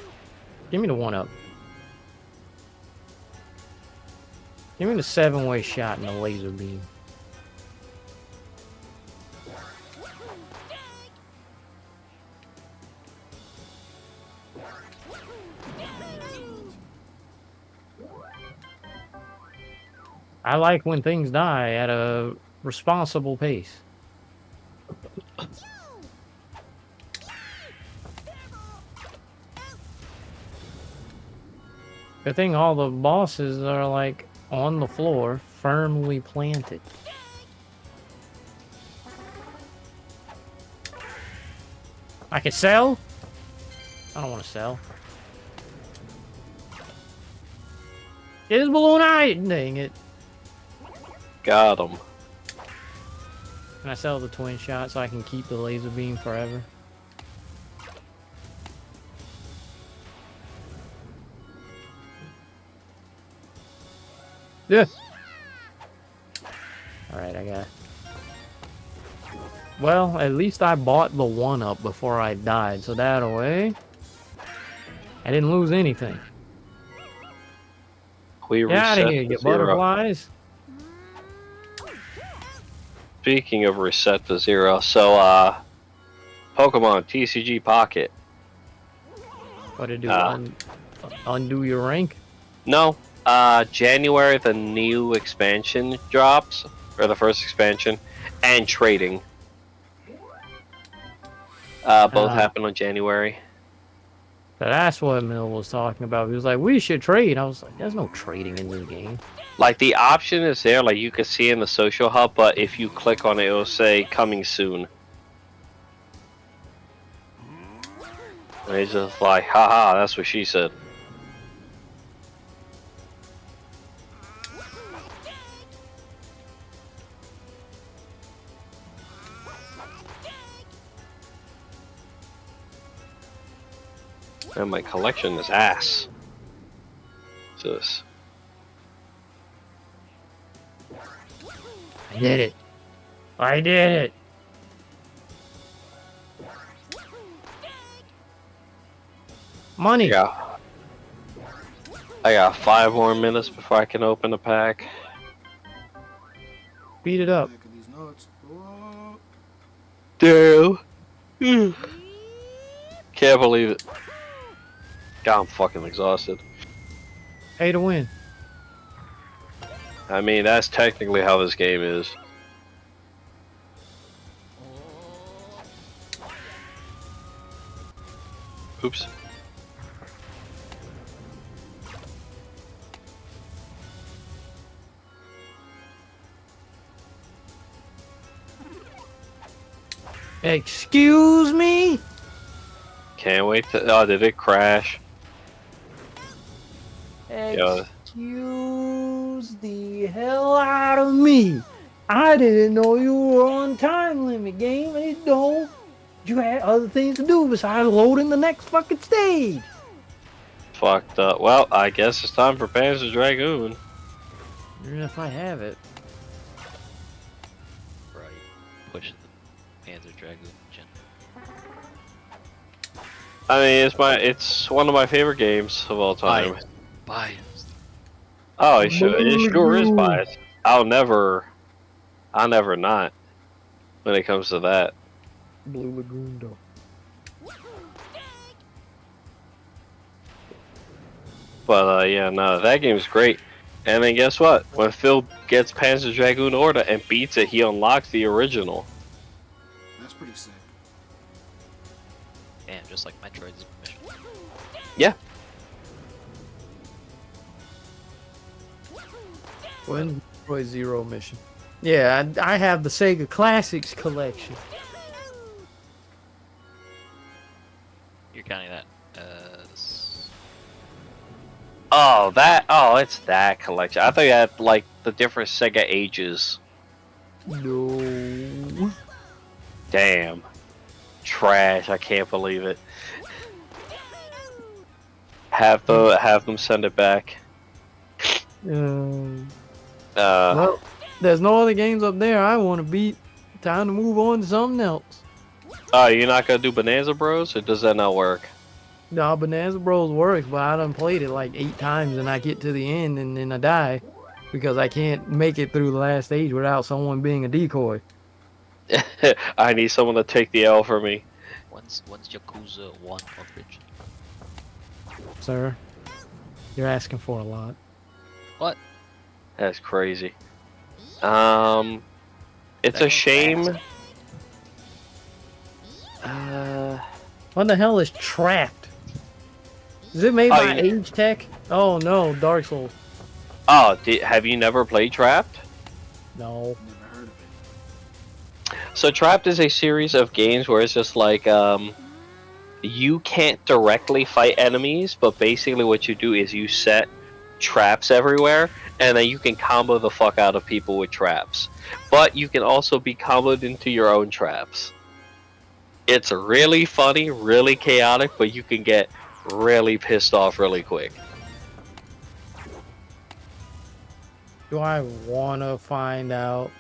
Give me the one up. Give me the 7-way shot and the laser beam. I like when things die at a responsible pace. Good thing all the bosses are like on the floor, firmly planted. I can sell? I don't want to sell. Get his balloon eye! Dang it. Got him. Can I sell the twin shot so I can keep the laser beam forever? Yeah. Alright, I got it. Well, at least I bought the 1-up before I died, so that away. I didn't lose anything. We Get out reset of here, to you 0. butterflies. Speaking of reset to 0, so Pokemon TCG Pocket. What to do? Ah. Undo your rank? No, January the new expansion drops, or the first expansion, and trading. Both happen on January. So that's what Mill was talking about. He was like, we should trade. I was like, there's no trading in this game. Like the option is there, like you can see in the social hub, but if you click on it, it'll say coming soon. And it's just like, haha, that's what she said. And my collection is ass. Just. I did it. I did it. Money. Yeah. I got 5 more minutes before I can open the pack. Beat it up. Look at these notes. Whoa. Damn. Can't believe it. God, I'm fucking exhausted. Pay to win. I mean, that's technically how this game is. Oops. Excuse me? Can't wait to. Oh, did it crash? Yeah. Excuse the hell out of me. I didn't know you were on time limit, game. I didn't know you had other things to do besides loading the next fucking stage. Fucked up. Well, I guess it's time for Panzer Dragoon. Even if I have it. Right. Push the Panzer Dragoon gen. I mean, it's one of my favorite games of all time. Biased. Oh, it sure is biased. I'll never not when it comes to that. Blue Lagoon, though. But yeah, no, that game's great. And then guess what? When Phil gets Panzer Dragoon Order and beats it, he unlocks the original. That's pretty sick. Damn, just like Metroid's mission. Yeah. When Metroid Zero mission. Yeah, I have the Sega Classics collection. You're counting that as... Oh, it's that collection. I thought you had like the different Sega ages. No. Damn. Trash. I can't believe it. Have them send it back. Well, there's no other games up there I want to beat. Time to move on to something else. Oh, you're not gonna do Bonanza Bros, or does that not work? No, Bonanza Bros works, but I done played it like 8 times and I get to the end and then I die. because I can't make it through the last stage without someone being a decoy. I need someone to take the L for me. When's Yakuza 1 coverage? Sir, you're asking for a lot. What? That's crazy. It's a shame. What the hell is Trapped? Is it made Oh, by you- Age Tech? Oh no, Dark Souls. Oh, have you never played Trapped? No. Never heard of it. So Trapped is a series of games where it's just like you can't directly fight enemies, but basically what you do is you set traps everywhere, and then you can combo the fuck out of people with traps. But you can also be comboed into your own traps. It's really funny, really chaotic, but you can get really pissed off really quick. Do I wanna find out?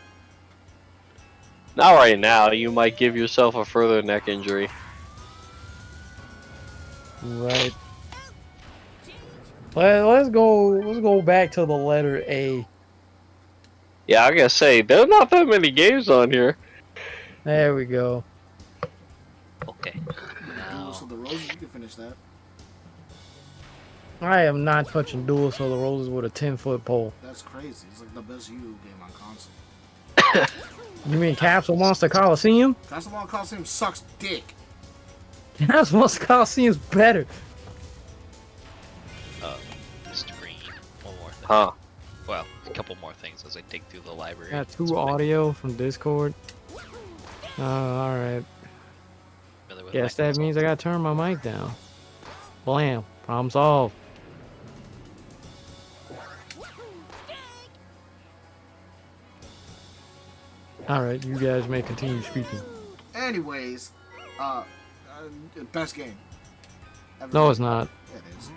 Not right now, you might give yourself a further neck injury. Right. Let's go back to the letter A. Yeah, I gotta say, there's not that many games on here. There we go. Okay. Duels of the Roses, you can finish that. I am not touching Duels of the Roses with a 10-foot pole. That's crazy. It's like the best Yu game on console. You mean Capsule Monster Coliseum? Castle Coliseum sucks dick. Capsule Monster Coliseum's better. Mr. Green. One more thing. Huh. Well, a couple more things as I dig through the library. Got It's 2 been audio from Discord. Alright. familiar with Guess my that means I console. gotta turn my mic down. Blam. Problem solved. Alright, you guys may continue speaking. Anyways, best game. Ever No, made. it's not. It is.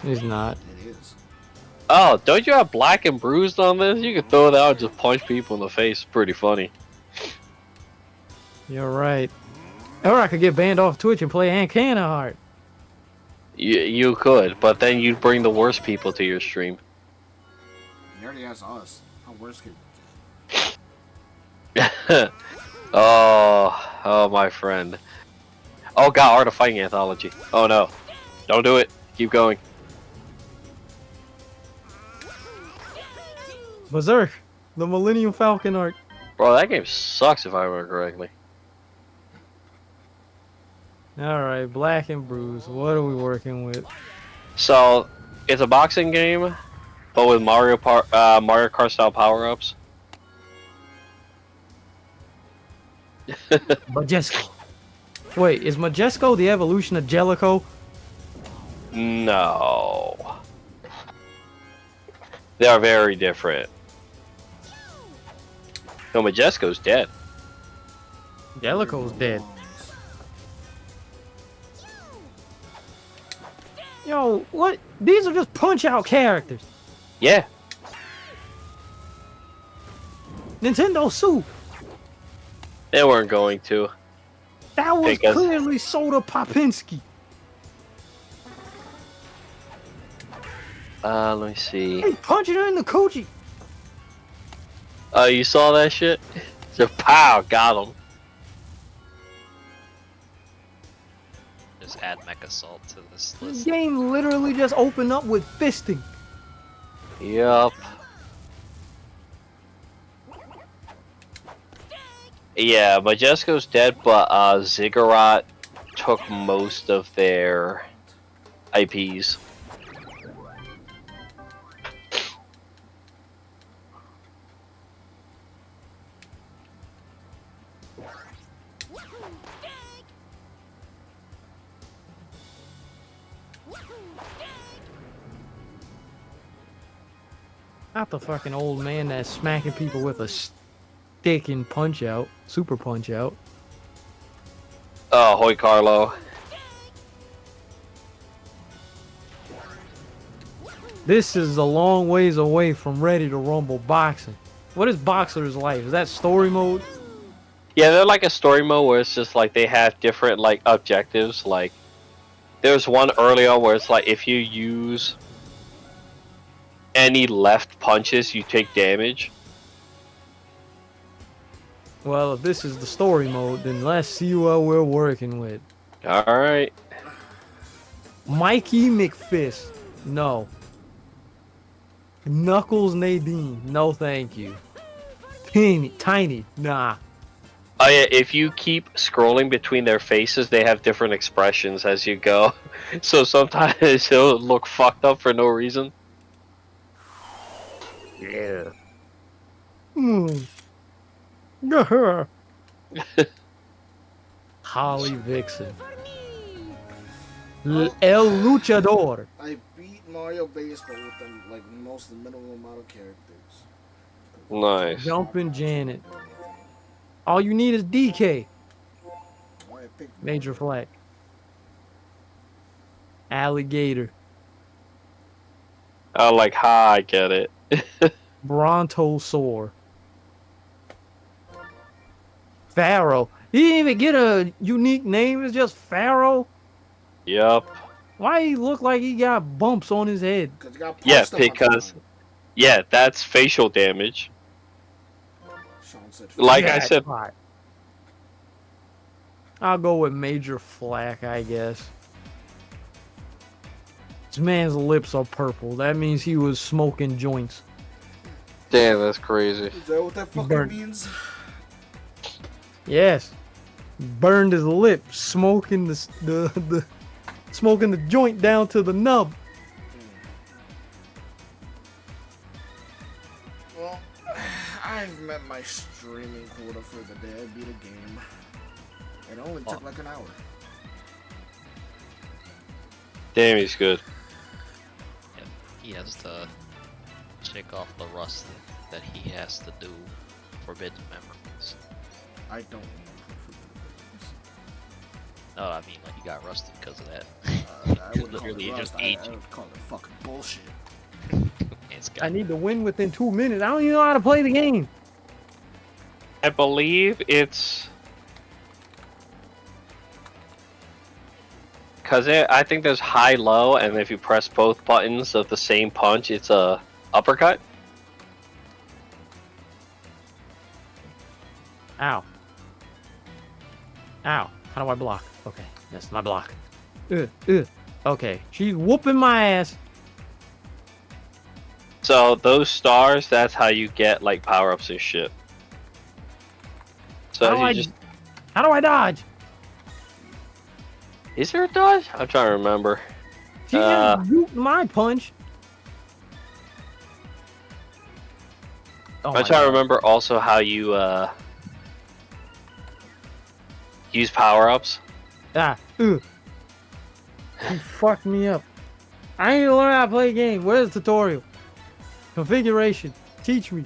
It's not. It is. Oh, don't you have Black and Bruised on this? You can throw it out and just punch people in the face. Pretty funny. You're right. Or I could get banned off Twitch and play Ancana Heart. You could, but then you'd bring the worst people to your stream. He already has us. How worse could oh, my friend. Oh god, Art of Fighting Anthology. Oh no. Don't do it. Keep going. Berserk. The Millennium Falcon arc. Bro, that game sucks if I remember correctly. Alright, Black and Bruise. What are we working with? So, it's a boxing game, but with Mario Kart style power-ups. Majesco. Wait, is Majesco the evolution of Jellico? No. They are very different. No, Majesco's dead. Jellico's dead. Yo, what? These are just punch-out characters. Yeah. Nintendo sue. They weren't going to. That was Because- clearly Soda Popinski. Let me see. Hey, punching her in the coochie. Oh, you saw that shit? Just pow, got him. Just add Mecha Salt to this This list. game literally just opened up with fisting. Yup. Yeah, Majesco's dead, but Ziggurat took most of their IPs. Not the fucking old man that's smacking people with a stick in Punch Out, Super Punch Out. Oh, Hoy Carlo. This is a long ways away from Ready to Rumble boxing. What is Boxer's Life? Is that story mode? Yeah, they're like a story mode where it's just like they have different like objectives. Like, there's one early on where it's like if you use any left punches, you take damage. Well, if this is the story mode, then let's see what we're working with. All right. Mikey McFist. No. Knuckles Nadine. No, thank you. Tiny. Nah. Oh yeah, if you keep scrolling between their faces, they have different expressions as you go. So sometimes it'll look fucked up for no reason. Yeah. Hmm. Gah. Holly Vixen. El Luchador. I beat Mario Baseball with them, like most of the minimum amount of characters. Nice. Jumpin' Janet. All you need is DK. Why I picked Major Flag. Alligator. Oh, like, ha, I get it. Brontosaur. Pharaoh. He didn't even get a unique name. It's just Pharaoh. Yup. Why he look like he got bumps on his head? Because you got Yeah, punched a bunch of because- times. Yeah, that's facial damage. Sean said, Like I said, Jackpot. I'll go with Major Flack, I guess. This man's lips are purple. That means he was smoking joints. damn, that's crazy. is that what that fucking Burnt. means? Yes. Burned his lip, smoking the smoking the joint down to the nub. Well, I've met my streaming quota for the day. I beat a game. It only took like an hour. Damn, he's good. He has to check off the rust that he has to do Forbidden Memories. I don't need No, I mean like he got rusted because of that. I would call Literally it just rust. I aging. would call it fucking bullshit. It's I got need to win within 2 minutes. I don't even know how to play the game. I believe it's... Because I think there's high-low, and if you press both buttons of the same punch, it's a uppercut. Ow. Ow. How do I block? Okay, that's my block. Okay, she's whooping my ass. So those stars, that's how you get like power-ups and shit. So How do I dodge? Is there a dodge? I'm trying to remember. She just whooped my punch. Oh I'm my trying to God. remember also how you use power-ups. You fucked me up. I need to learn how to play a game. Where's the tutorial? Configuration. Teach me.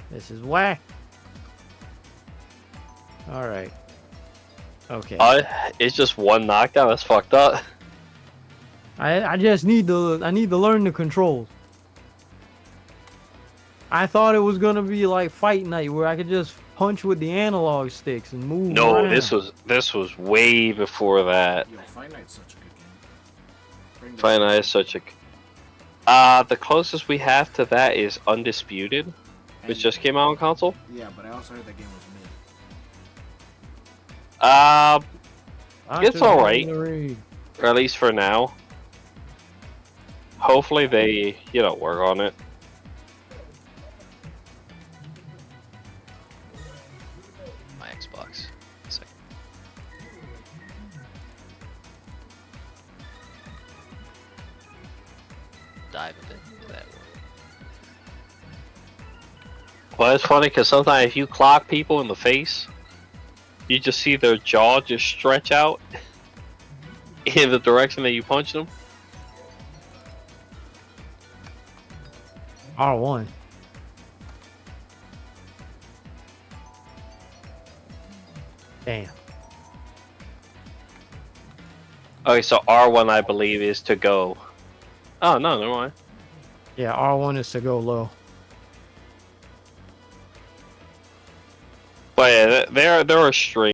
This is whack. Alright. Okay. It's just one knockdown. That's fucked up. I just need to learn the controls. I thought it was gonna be like Fight Night where I could just punch with the analog sticks and move. No, around. this was way before that. Yo, Fight Night's such a good game. Bring that Fight shit Night back. is such a. The closest we have to that is Undisputed, which And- just came out on console. Yeah, but I also heard that game was mid. Uh, I it's just alright. wanna read. or at least for now. Hopefully they, work on it. my Xbox. A second. Dive a bit into that world. Well, it's funny because sometimes if you clock people in the face, you just see their jaw just stretch out in the direction that you punch them. R1. Damn. Okay, so R1 I believe is to go. Oh no, never mind. Yeah, R1 is to go low. But yeah, there are strings.